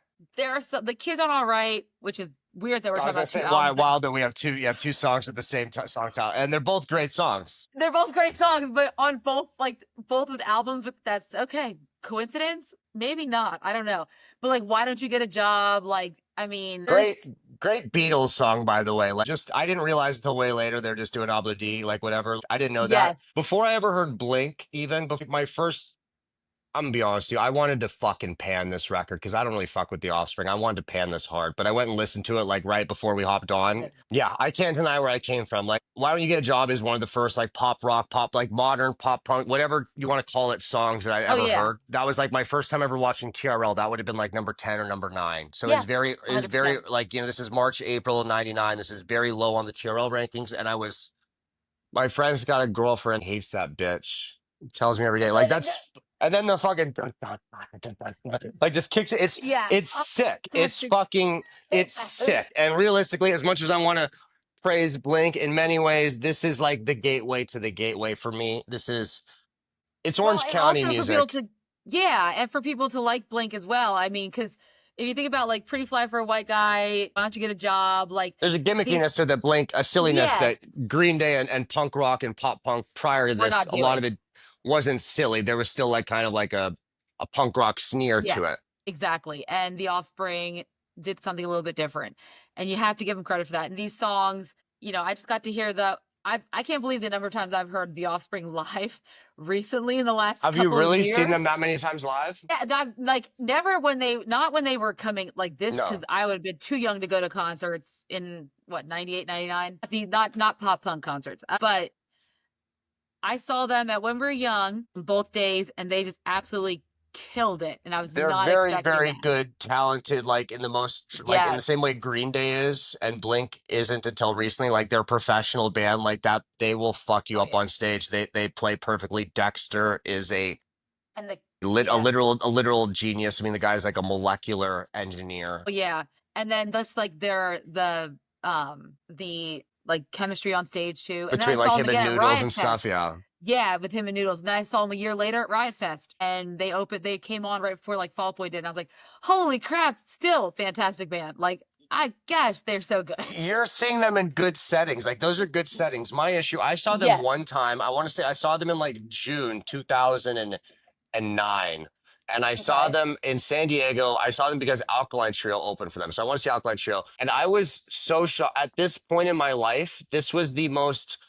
are some the kids on all right, which is weird that we're I talking was gonna about two say why albums. wild that we have two. You have two songs at the same song title, and they're both great songs. They're both great songs, but on both with albums, but that's okay. Coincidence? Maybe not. I don't know. But like, why don't you get a job? Like, I mean, Great, there's great Beatles song by the way. Like, just I didn't realize until way later they're just doing Obla D, like whatever. I didn't know that yes. before I ever heard Blink. Even before my first I'm gonna be honest with you. I wanted to fucking pan this record because I don't really fuck with the Offspring. I wanted to pan this hard, but I went and listened to it like right before we hopped on. Yeah, I can't deny where I came from. Like, Why Don't You Get a Job is one of the first like pop rock, pop like modern pop punk, whatever you want to call it, songs that I Oh ever yeah. heard. That was like my first time ever watching TRL. That would have been like number 10 or number 9. So Yeah. it's very 100%. like this is March, April of '99. This is very low on the TRL rankings, and my friend's got a girlfriend hates that bitch. Tells me every day. Like that's and then the fucking like just kicks it. Yeah. It's Oh, sick. so much It's sick. And realistically, as much as I want to praise Blink, in many ways, this is like the gateway to the gateway for me. This is It's Well, Orange and County also for people music. to, yeah, and for people to like Blink as well. I mean, because if you think about like Pretty Fly for a White Guy, Why Don't You Get a Job, like There's a gimmickiness to these, the Blink, a silliness that yes, Green Day and punk rock and pop punk prior to we're this, not a lot of doing. it wasn't silly. There was still like kind of like a punk rock sneer Yeah, to it. exactly. And The Offspring did something a little bit different. And you have to give them credit for that. And these songs, I just got to hear I can't believe the number of times I've heard The Offspring live recently in the last Have you couple of really seen them years. that many times live? Yeah, like never not when they were coming like this, because No. I would have been too young to go to concerts in what, 98, 99. Not pop punk concerts. But I saw them at when we were young, both days, and they just absolutely killed it. And I was They're not very, expecting very that. good, talented, like in the most, like in the Yes. same way Green Day is and Blink isn't until recently. Like they're a professional band like that. They will fuck you Oh up yeah. on stage. They play perfectly. Dexter is And the a yeah. literal genius. I mean, the guy's like a molecular engineer Oh yeah. And then that's like the like chemistry on stage too. And then I between like saw him him and again at Noodles Riot and stuff. Fest. Yeah. Yeah, with him and Noodles. And then I saw him a year later at Riot Fest. And they came on right before like Fall Out Boy did. And I was like, holy crap, still fantastic band. Like, gosh, they're so good. You're seeing them in good settings. Like those are good settings. My issue, I saw them Yes. one time. I want to say I saw them in like June 2009. And I saw Okay. them in San Diego. I saw them because Alkaline Trio opened for them. So I want to see Alkaline Trio. And I was so shocked. At this point in my life, this was the most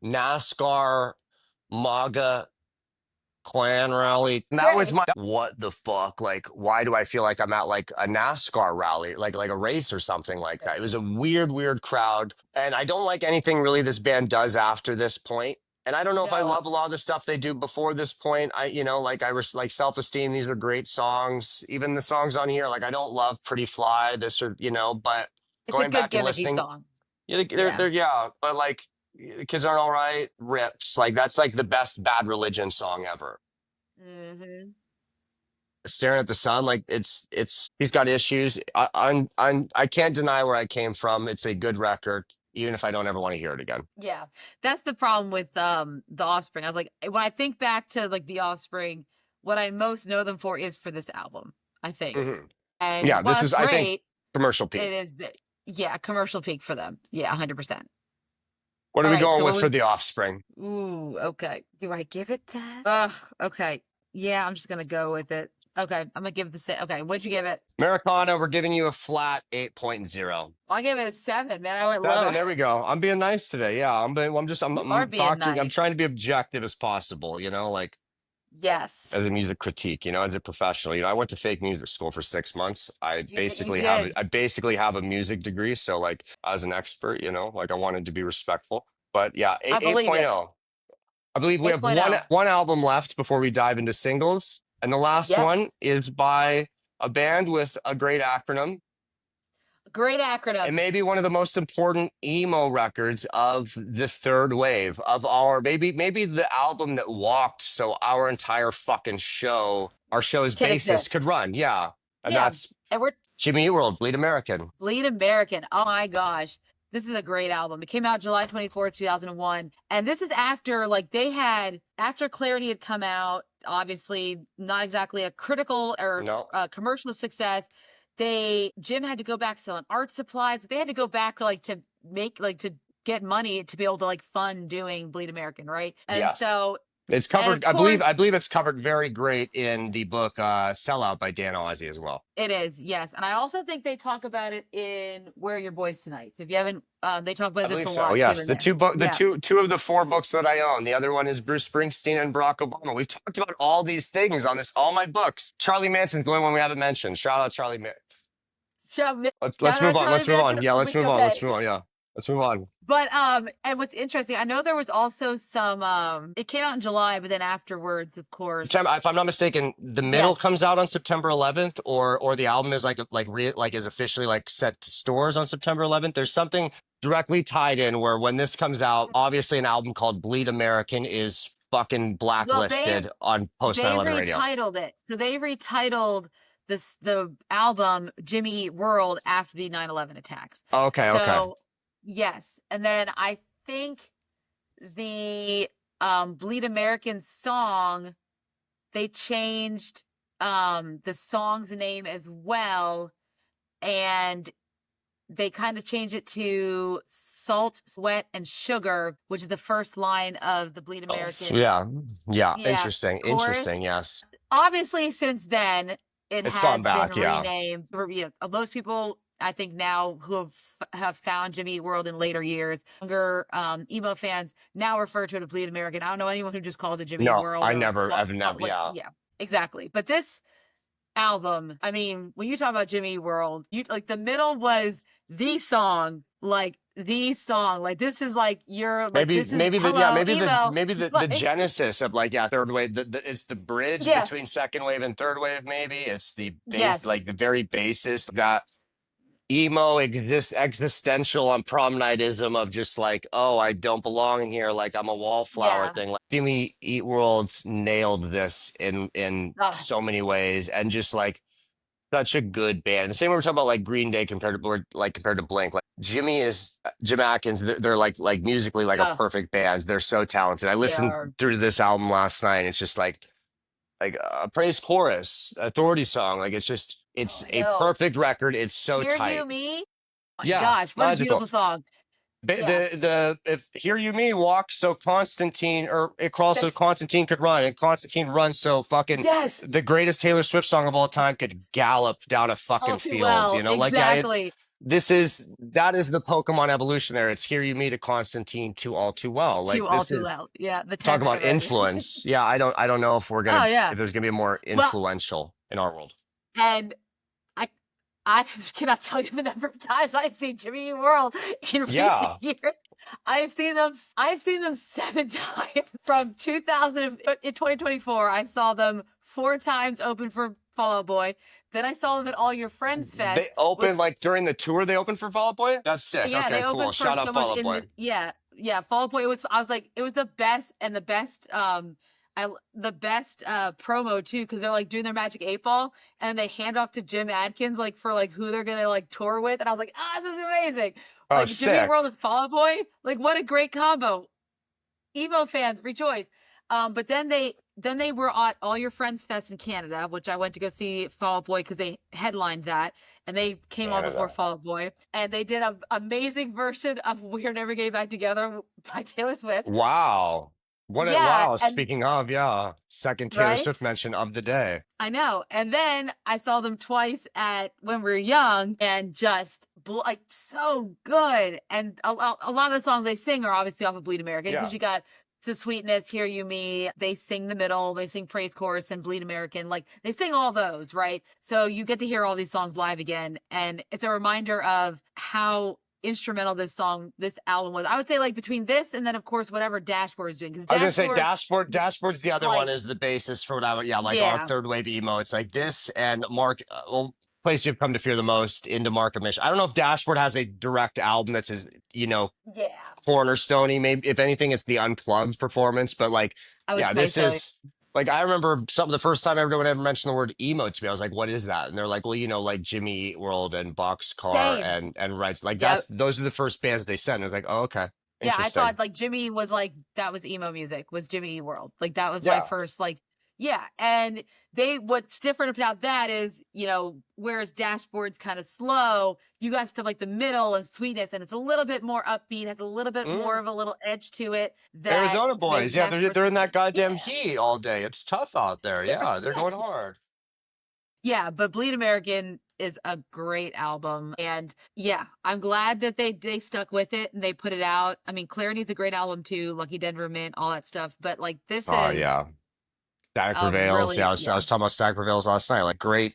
NASCAR MAGA clan rally. And that was Right. my what the fuck? Like, why do I feel like I'm at like a NASCAR rally, like a race or something like that? It was a weird, weird crowd. And I don't like anything really this band does after this point. And I don't know if I No. love a lot of the stuff they do before this point. Like like Self-Esteem, these are great songs. Even the songs on here, like I don't love Pretty Fly, this or but It's a going good back and gimmicky listening, song. yeah, Yeah. yeah, but like Kids Aren't All Right, Rips, like that's like the best Bad Religion song ever. Hmm. Staring at the sun, like it's he's got issues. I can't deny where I came from. It's a good record, even if I don't ever want to hear it again. Yeah. That's the problem with The Offspring. I was like, when I think back to like The Offspring, what I most know them for is for this album, I think. Hmm. And Yeah, this while it's is I think great, commercial it peak. is yeah, commercial peak for them. Yeah, 100%. What are All we right, going so with what for would the Offspring? ooh, okay. Do I give it that? Ugh, okay. Yeah, I'm just gonna go with it. Okay, I'm gonna give it the same. Okay, what'd you give it? Americana, we're giving you a flat 8.0. I gave it a 7, man. I went Seven, lower. there we go. I'm being nice today. Yeah, You are I'm being factoring. I'm nice. trying to be objective as possible. Like as Yes. a music critique. As a professional. I went to fake music school for 6 months. You did. I basically have a music degree. So like as an expert, like I wanted to be respectful. But yeah, I 8 believe it. 8.0. I believe we have 8.0. one album left before we dive into singles, and the last Yes. one is by a band with a great acronym. Great It acronym. may be one of the most important emo records of the third wave of our maybe the album that walked so our entire fucking show, our show's Can basis could exist. run. Yeah. And Yeah. that's And we're Jimmy Eat World, Bleed American. Bleed American. Oh my gosh. This is a great album. It came out July 24th, 2001. And this is after after Clarity had come out, obviously not exactly a critical or No. commercial success. Jim had to go back selling art supplies. They had to go back to make to get money to be able to fund doing Bleed American, right? And Yes. so, It's and of covered, course, I believe it's covered very great in the book Sellout by Dan Ozzie as well. it is, yes. And I also think they talk about it in Where Are Your Boys Tonight. So if you haven't, they talk I about this believe a so. lot too Yes, in there. the Yeah. two of the four books that I own. The other one is Bruce Springsteen and Barack Obama. We've talked about all these things on all my books. Charlie Manson's the only one we haven't mentioned. Shout out Charlie Manson. Let's Shout move out on. Charlie Let's move Manson. on. Yeah, let's move on. Let's Okay. move on. Yeah, let's move on. But and what's interesting, I know there was also some it came out in July, but then afterwards, of course. If I'm not mistaken, the middle Yes. comes out on September 11th, or the album is is officially set to stores on September 11th. There's something directly tied in where when this comes out, obviously an album called Bleed American is fucking Well, blacklisted on post they 9/11 radio. retitled it. So they retitled the album Jimmy Eat World after the 9/11 attacks. Okay, okay. So yes. And then I think the Bleed American song they changed the song's name as well, and they kind of changed it to Salt, Sweat, and Sugar, which is the first line of the Bleed Oh, American, yeah, yeah. yeah, Interesting, chorus. interesting. Yes, Obviously, since then, it it's gone has been back. Yeah, renamed. Most people, I think, now who have found Jimmy Eat World in later years, younger emo fans now refer to it as Bleed American. I don't know anyone who just calls it Jimmy Eat no, World I or never, I've never. like, Yeah, yeah, exactly. But this album, I mean, when you talk about Jimmy Eat World, you like the middle was the song, like the song, like this is like your like maybe, this is maybe the yeah, hello emo, maybe the like genesis of like yeah, third wave. It's the bridge yeah, between second wave and third wave. Maybe it's the base, like yes, the very basis that emo existential on prom nightism of just like, oh, I don't belong here, like I'm a wallflower yeah, thing. Like Jimmy Eat Worlds nailed this in ah, so many ways, and just like such a good band. The same way we're talking about like Green Day compared to Blink. Like Jim Atkins. They're like musically like a ah, perfect band. They're so talented. I they listened are. through this album last night. And it's just like a praise chorus, authority song. Like Oh, it's a yo, perfect record. It's so Hear You tight. Me. Oh my Yeah, gosh, what a magical. beautiful song. Yeah, The if Hear You Me walk so Constantine or it crawls so that's Constantine could run and Constantine runs so fucking yes, the greatest Taylor Swift song of all time could gallop down a all fucking too field, well, you know? Like yeah, it's exactly. that is the Pokemon evolution there. It's Hear You Me to Constantine to All Too Well. Like Too all this too is well. Yeah, the talk 10th about anniversary. influence. Yeah, I don't know if Oh yeah. if there's gonna be a more Well, influential in our world. and I I cannot tell you the number of times I've seen Jimmy Eat World in recent Yeah. years. I have seen them 7 times from 2000 in 2024. I saw them 4 times open for Fall Out Boy. Then I saw them at All Your Friends They Fest, open which like during the tour they open for Fall Out Boy? That's sick. yeah, Okay, they cool. opened for Shout out so much Fall Out in Boy. the yeah, Fall Out Boy. I was like, it was the best and the best the best promo too, because they're like doing their Magic 8 Ball and they hand off to Jim Adkins like for like who they're gonna like tour with, and I was like, ah, this is amazing. Oh, Like Jimmy Eat sick. World and Fall Out Boy, like what a great combo. Emo fans rejoice. But then they were at All Your Friends Fest in Canada, which I went to go see Fall Out Boy because they headlined that, and they came on before Canada. Fall Out Boy, and they did an amazing version of "We're Never Getting Back Together" by Taylor Swift. Wow. Yeah, Wow. and Speaking of, yeah. Second Taylor right, Swift mention of the day. I know. And then I saw them twice at When We Were Young, and just like so good. And a lot of the songs they sing are obviously off of Bleed American Yeah. because you got The Sweetness, Hear You Me. They sing the middle, they sing Praise Chorus and Bleed American. Like they sing all those, right? So you get to hear all these songs live again. And it's a reminder of how instrumental this album was. I would say like between this and then of course whatever Dashboard is doing, because I was gonna say Dashboard is Dashboard's the other one like, is the basis for what I would yeah, like our yeah, third wave emo. It's like this and Mark well, place you've come to fear the most into Mark of Mission. I don't know if Dashboard has a direct album that's his, you know, yeah. cornerstone maybe if anything it's the unplugged performance but like I would yeah say this so. is like I remember some the first time everyone ever mentioned the word emo to me I was like what is that and they're like well you know like Jimmy Eat World and Boxcar Same. and Reds like Yeah. that's those are the first bands they sent and I was like oh okay Yeah, I interesting thought like Jimmy was like that was emo music, was Jimmy Eat World. Like that was my yeah first like yeah. And what's different about that is, whereas Dashboard's kind of slow, you got stuff like the middle and Sweetness, and it's a little bit more upbeat, has a little bit more mm. of a little edge to it that Arizona maybe boys yeah Dashboard. they're in that goddamn Yeah. heat all day it's tough out there yeah they're going hard Yeah, but Bleed American is a great album. And yeah, I'm glad that they stuck with it and they put it out. I mean, Clarity's a great album too, Lucky Denver Mint, all that stuff. But like this oh is yeah Static a Prevails. Yeah, really, I yeah, was talking about Static Prevails last night. Like, great.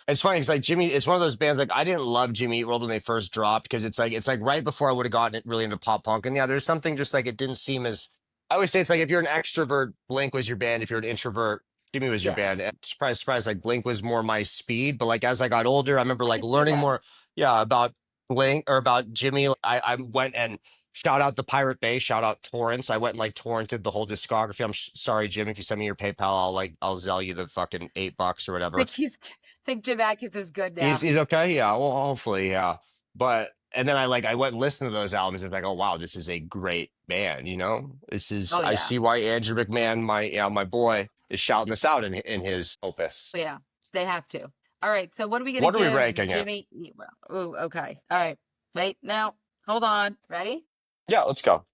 It's funny because like Jimmy, it's one of those bands. Like, I didn't love Jimmy Eat World when they first dropped because it's like right before I would have gotten it really into pop punk. And yeah, there's something just like it didn't seem as. I always say it's like if you're an extrovert, Blink was your band. If you're an introvert, Jimmy was your band. yes, And surprise, like Blink was more my speed. But like as I got older, I remember I like can see learning that. more. Yeah, about Blink or about Jimmy. I went and shout out the Pirate Bay. Shout out Torrents. I went and like torrented the whole discography. I'm sorry, Jim, if you send me your PayPal, I'll Zell you the fucking $8 or whatever. Think he's think Jim Atkins is good now. He's okay. Yeah. Well, hopefully, yeah. But and then I went and listened to those albums. And it's like, oh wow, this is a great band. You know, this is Oh I yeah. see why Andrew McMahon, my boy, is shouting this out in his opus. Yeah, they have to. All right, so what are we gonna What are we give ranking it? Jimmy? Ooh, okay. All right. Wait, now hold on. Ready? Yeah, let's go.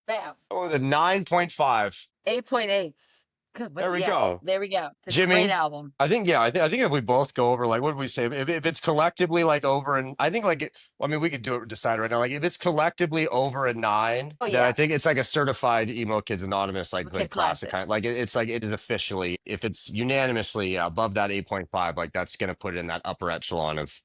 Bam. Oh, the 9.5. 8.8. Good. There we Yeah, go. there we go. It's a great Jimmy, album. I think if we both go over like what did we say? If it's collectively like over, and I think like I mean we could decide right now. Like if it's collectively over a 9, Oh then I yeah. think it's like a certified Emo Kids Anonymous like Okay, hood classic kind. classics. Like it's like it is officially, if it's unanimously above that 8.5, like that's gonna put it in that upper echelon of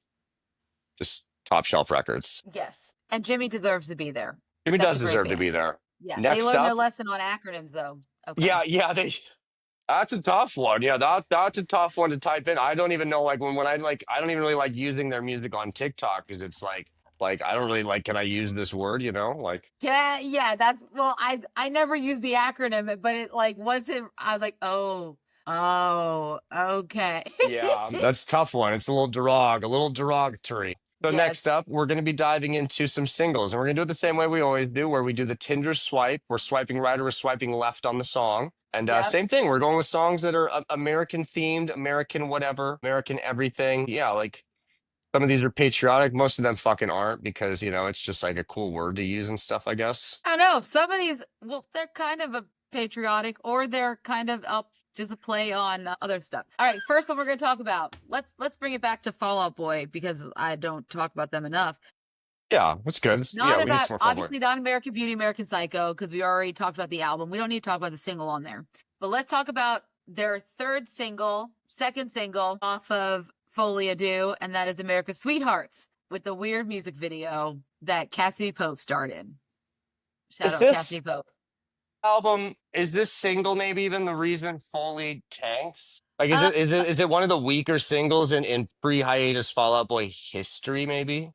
just top shelf records. Yes. And Jimmy deserves to be there. Jimmy That's does a great deserve to band. be there. Yeah. They Next learned their up, lesson on acronyms though. Okay. yeah, that's a tough one. Yeah, that's a tough one to type in. I don't even know like when I don't even really like using their music on TikTok because it's like I don't really like, can I use this word, Like Yeah, that's well, I never used the acronym, but it like wasn't I was like, oh, okay. yeah, that's a tough one. It's a little derogatory. So Yes. next up, we're going to be diving into some singles, and we're going to do it the same way we always do, where we do the Tinder swipe. We're swiping right or we're swiping left on the song. And Yep. same thing, we're going with songs that are American themed, American whatever, American everything. Yeah, like some of these are patriotic. Most of them fucking aren't because, it's just like a cool word to use and stuff, I guess. I know some of these, well, they're kind of a patriotic or they're kind of up just a play on other stuff. All right, first one we're going to talk about. Let's bring it back to Fall Out Boy because I don't talk about them enough. Yeah, that's good. Not Yeah, we need about some more obviously not American Beauty, American Psycho because we already talked about the album. We don't need to talk about the single on there. But let's talk about their second single off of Folie à Deux, and that is America's Sweethearts with the weird music video that Cassidy Pope starred in. Shout Is out this Cassidy Pope. album, is this single maybe even the reason Foley tanks? Like, is Uh, it one of the weaker singles in pre-hiatus Fall Out Boy history, maybe?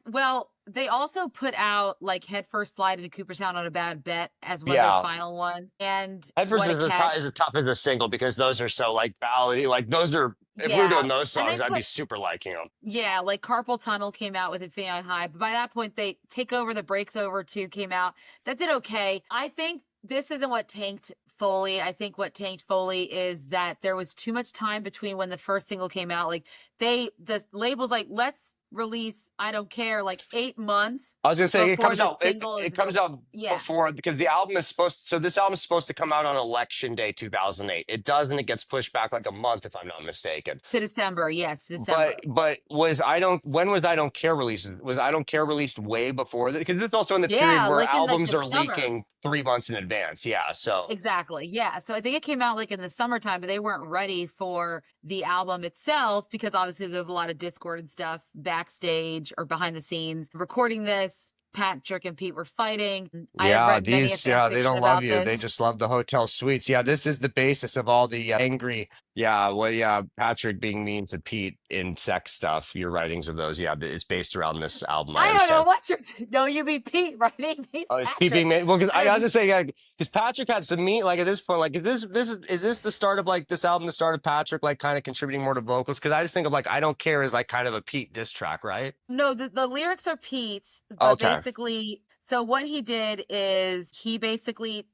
well, they also put out like Head First Slide into Cooperstown on a Bad Bet as one of their Yeah. final ones. And Headfirst what a catch. is a tough as a single because those are so like ballady. Like those are, if we were Yeah. doing those And they songs, I'd be put, super liking them. yeah, like Carpal Tunnel came out with Infinity High, but by that point, they Take Over the Breaks Over 2 came out. That did okay. I think this isn't what tanked Foley. I think what tanked Foley is that there was too much time between when the first single came out. Like the label's like, let's release I Don't Care like 8 months. I was gonna say it before comes the out. single It is comes out yeah. before because the album is supposed. So this album is supposed to come out on Election Day 2008. It doesn't. It gets pushed back like a month, if I'm not mistaken. To December, yes, December. But was I don't when was I Don't Care released? Was I Don't Care released way before that? Because this is also in the period Yeah, where like in like albums the are summer. leaking 3 months in advance. Yeah, so Exactly. Yeah. So I think it came out like in the summertime, but they weren't ready for the album itself because obviously there's a lot of Discord and stuff backstage or behind the scenes. Recording this, Patrick and Pete were fighting. I have read many a fan they fiction don't love about you. They this. just love the hotel suites. Yeah, this is the basis of all the angry. Yeah, well, yeah, Patrick being mean to Pete in sex stuff. Your writings of those, yeah, it's based around this album. I I don't know understand. what you're. No, you mean Pete, right? Pete Oh, it's Pete being Patrick. mean. Well, because I I don't- was just saying, because Patrick had some meat. Like at this point, like is this the start of like this album? The start of Patrick like kind of contributing more to vocals? Because I just think of like I Don't Care as like kind of a Pete diss track, right? No, the lyrics are Pete's, but Okay. basically, so what he did is he basically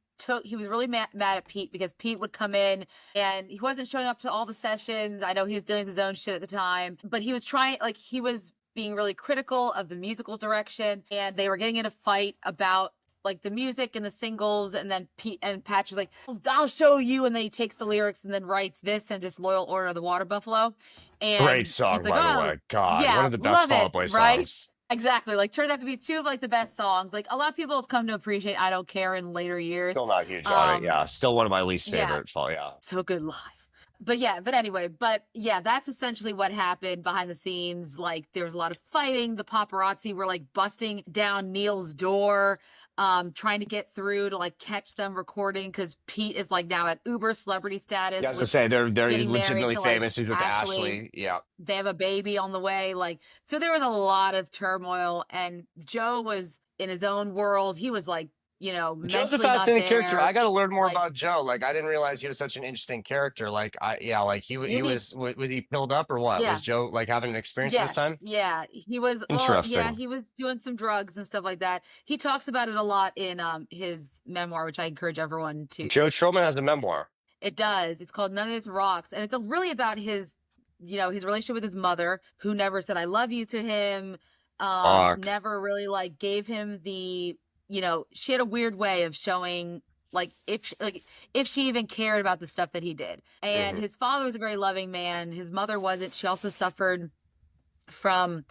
he was really mad at Pete because Pete would come in and he wasn't showing up to all the sessions. I know he was doing his own shit at the time, but he was trying, like, he was being really critical of the musical direction, and they were getting in a fight about like the music and the singles, and then Pete and Patrick's like, well, I'll show you, and then he takes the lyrics and then writes this and Disloyal Order of the Water Buffalo. And Great song, Pete's like, by the oh, way. God, yeah, one of the best love Fall Out it, Boy right? songs. Exactly. Like, turns out to be two of like the best songs. Like, a lot of people have come to appreciate I Don't Care in later years. Still not huge on it. Yeah, still one of my least yeah. favorite. Fall. Yeah. So good live. But anyway, that's essentially what happened behind the scenes. Like, there was a lot of fighting. The paparazzi were like busting down Neil's door, trying to get through to like catch them recording because Pete is like now at Uber celebrity status. Yeah, I was gonna say they're getting married legitimately to, famous. like, He's with Ashley. Ashley. Yeah. They have a baby on the way. Like, so there was a lot of turmoil, and Joe was in his own world. He was like, Joe's a mentally fascinating not character. there. I got to learn more Like, about Joe. Like I didn't realize he was such an interesting character. Like he was he pilled up or what? Yeah. Was Joe like having an experience this time? Yeah, he was. Interesting. Well, yeah, he was doing some drugs and stuff like that. He talks about it a lot in his memoir, which I encourage everyone to. Joe Trollman has a memoir. It does. It's called None of This Rocks. And it's really about his, his relationship with his mother, who never said I love you to him. Fuck. Never really like gave him the, she had a weird way of showing like if she even cared about the stuff that he did. And Mhm. his father was a very loving man. His mother wasn't. She also suffered from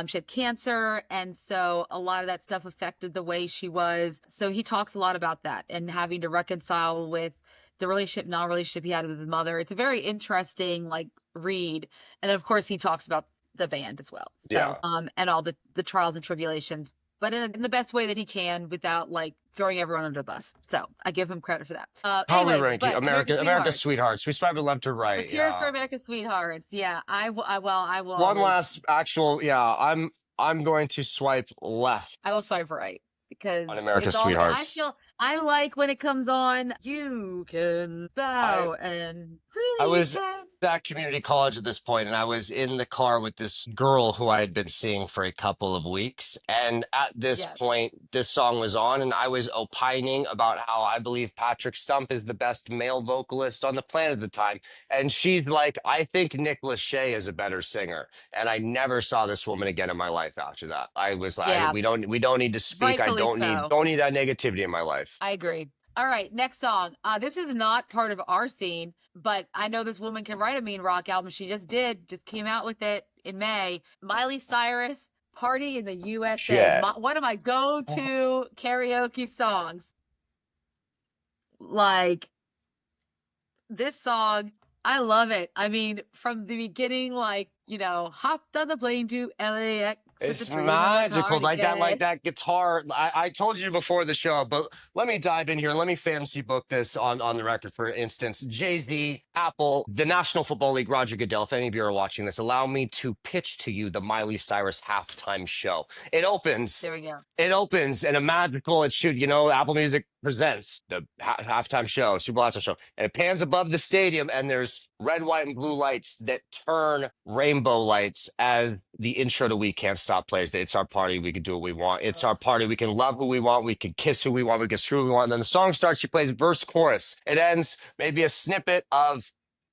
she had cancer, and so a lot of that stuff affected the way she was. So he talks a lot about that and having to reconcile with the relationship, non-relationship he had with his mother. It's a very interesting like read. And then of course he talks about the band as well. So Yeah. and all the trials and tribulations, but in the best way that he can without like throwing everyone under the bus. So I give him credit for that. How are we Anyways, ranking? but America's America's Sweethearts. Sweethearts. We swipe it left to right. Let's hear it for Yeah. America's Sweethearts. Yeah, I will One always last actual. Yeah. I'm going to swipe left I will swipe right because on it's America's all I Sweethearts. feel I like when it comes on. You can I bow and I really was can. at community college at this point, and I was in the car with this girl who I had been seeing for a couple of weeks. And at this Yes, point, this song was on, and I was opining about how I believe Patrick Stump is the best male vocalist on the planet at the time. And she's like, I think Nick Lachey is a better singer. And I never saw this woman again in my life after that. I was like, yeah, we don't need to speak. I rightfully so. don't need that negativity in my life. I agree. All right, next song. This is not part of our scene, but I know this woman can write a mean rock album. She just came out with it in May. Miley Cyrus, Party in the USA. Shit. One of my go-to karaoke songs. Like this song, I love it. I mean, from the beginning, like, hopped on the plane to LAX with the It's dream of my car magical, to get like it. that guitar. I told you before the show, but let me dive in here. Let me fantasy book this on the record. For instance, Jay-Z, Apple, the National Football League, Roger Goodell. If any of you are watching this, allow me to pitch to you the Miley Cyrus halftime show. It opens. There we go. It opens in a magical. It should, Apple Music presents the halftime show, Super Bowl halftime show, and it pans above the stadium, and there's red, white, and blue lights that turn rainbow lights as the intro to We Can't Stop plays. It's our party. We can do what we want. It's our party. We can love who we want. We can kiss who we want. We can screw who we want. And then the song starts. She plays verse, chorus. It ends. Maybe a snippet of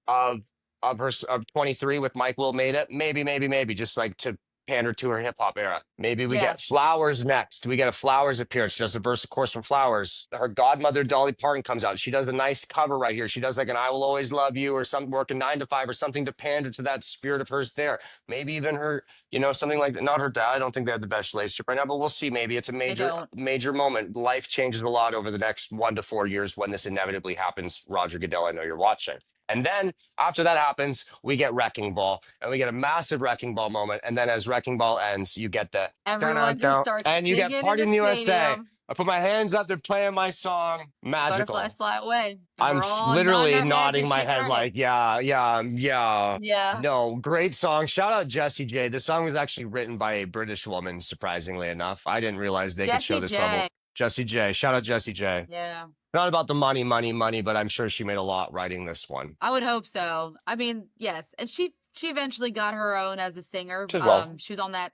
her of 23 with Mike Will made it. Maybe just like to pander to her hip hop era. Maybe we get Yes, Flowers next. We get a Flowers appearance. She does a verse, of course, from Flowers. Her godmother, Dolly Parton, comes out. She does a nice cover right here. She does like an I Will Always Love You or some working 9 to 5 or something to pander to that spirit of hers there. Maybe even her, something like not her dad. I don't think they have the best relationship right now, but we'll see. Maybe it's a they don't. major moment. Life changes a lot over the next 1 to 4 years when this inevitably happens. Roger Goodell, I know you're watching. And then after that happens, we get Wrecking Ball, and we get a massive Wrecking Ball moment. And then as Wrecking Ball ends, you get the Everyone just starts and you get singing in Party the in the USA. stadium. I put my hands up, they're playing my song. Butterflies Magical. fly away. And we're all nodding Literally our heads nodding and my shaking head our heads. like, yeah. Yeah. No, great song. Shout out Jessie J. This song was actually written by a British woman, surprisingly enough. I didn't realize they could show Jessie this level. J. Jessie J. Shout out Jessie J. Yeah. Not about the money, but I'm sure she made a lot writing this one. I would hope so. I mean, yes. And she eventually got her own as a singer. As well. She was on that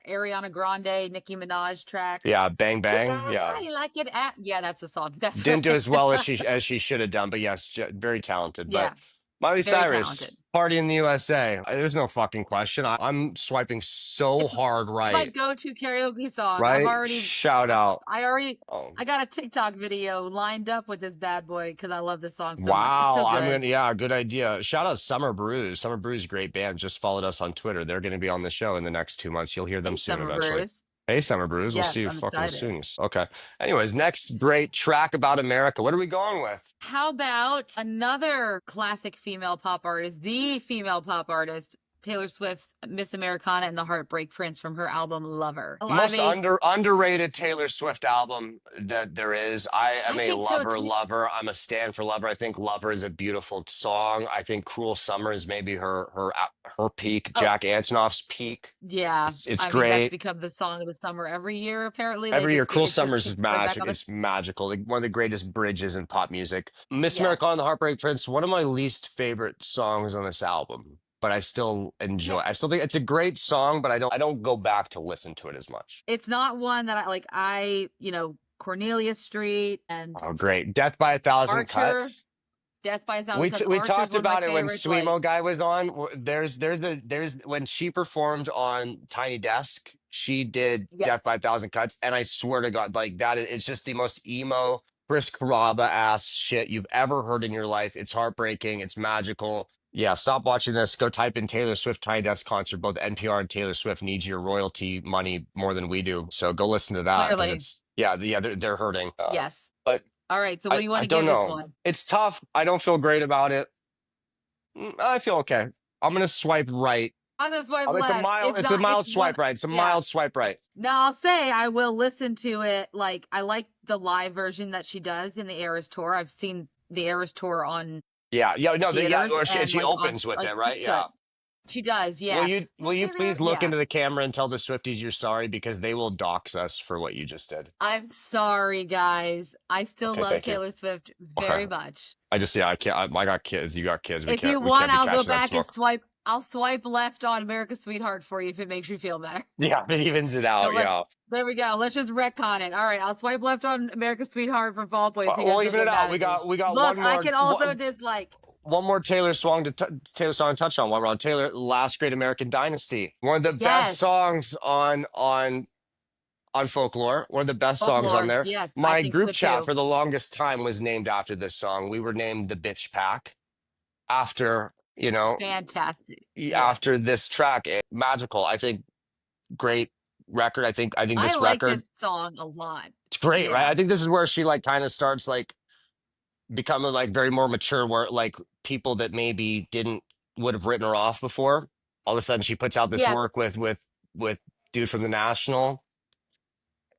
Ariana Grande, Nicki Minaj track. Yeah, Bang You Bang. got Yeah. body like it at. Yeah, that's the song. That's Didn't do right. as well as she should have done, but yes, very talented. Yeah, But Miley very Cyrus, talented. Party in the USA. There's no fucking question. I'm swiping so hard It's my right. go-to karaoke song. Right? Shout out. I Oh. got a TikTok video lined up with this bad boy because I love this song so much. It's Wow, so good. yeah, good idea. Shout out Summer Brews. Summer Brews, great band. Just followed us on Twitter. They're going to be on the show in the next 2 months. You'll hear them Hey, soon Summer eventually. Bruce. Hey, Summer Brews. We'll Yes, see you I'm fucking excited. soon. Okay. Anyways, next great track about America. What are we going with? How about another classic female pop artist, the female pop artist, Taylor Swift's Miss Americana and the Heartbreak Prince from her album Lover. I Most mean, underrated Taylor Swift album that there is. I am I a think so too. lover. I'm a stan for Lover. I think Lover is a beautiful song. I think Cruel Summer is maybe her peak. Oh, Jack Antonoff's peak. yeah. It's I mean, that's great. become the song of the summer every year, apparently. Every year, Cruel It just Summers came is right back magic. on the, It's magical. Like one of the greatest bridges in pop music. Miss yeah. Americana and the Heartbreak Prince, one of my least favorite songs on this album. But I still enjoy. Yeah. I still think it's a great song, but I don't go back to listen to it as much. It's not one that Cornelia Street and Oh, great. Death by a Thousand Archer. Cuts. Death by a Thousand Cuts. We Archer's talked one of my about it when favorites. Like, Sweemo guy was on. There's when she performed on Tiny Desk, she did Death by yes, a Thousand Cuts, and I swear to God, like that, it's just the most emo Chris Carrabba ass shit you've ever heard in your life. It's heartbreaking. It's magical. Yeah, stop watching this. Go type in Taylor Swift Tiny Desk concert. Both NPR and Taylor Swift need your royalty money more than we do. So go listen to that because clearly. it's yeah, they're hurting. Yes. But All right. So what do you want I to don't give this know. one? It's tough. I don't feel great about it. I feel okay. I'm gonna swipe right. I'm gonna swipe It's a left. mild. It's It's a not. mild It's one. swipe right. It's a Yeah. mild swipe right. Now I'll say I will listen to it. Like I like the live version that she does in the Eras tour. I've seen the Eras tour on Yeah. No. theaters Or and she like opens with like it, right? it's Yeah. good. She does. Will Yeah. you Have Will you seen that? please look Yeah. into the camera and tell the Swifties you're sorry because they will dox us for what you just did. I'm sorry, guys. I still Okay, love thank you. Taylor Swift very Okay. much. I just I can't. I got kids. You got kids. If you We want, can't be I'll go catching that back and smoke. swipe. I'll swipe left on America's Sweetheart for you if it makes you feel better. Yeah, it evens it So out. let's. Yeah. There we go. Let's just retcon it. All right, I'll swipe left on America's Sweetheart from Fall Boy, so you guys We'll don't even get it mad out. at We me. got Look, one I more. can also dislike. One more Taylor song Taylor song to touch on while we're on Taylor. Last Great American Dynasty. One of the best Yes, songs on Folklore. One of the best songs on Folklore. there. Yes, I My think so group chat too. for the longest time was named after this song. We were named the Bitch Pack after, Fantastic. Yeah, after this track. Magical. I think great record. I think I this like record, this song a lot. it's great, right? Yeah. I think this is where she like kind of starts like becoming like very more mature where like people that maybe didn't would have written her off before. All of a sudden she puts out this Yeah. work with dude from the National.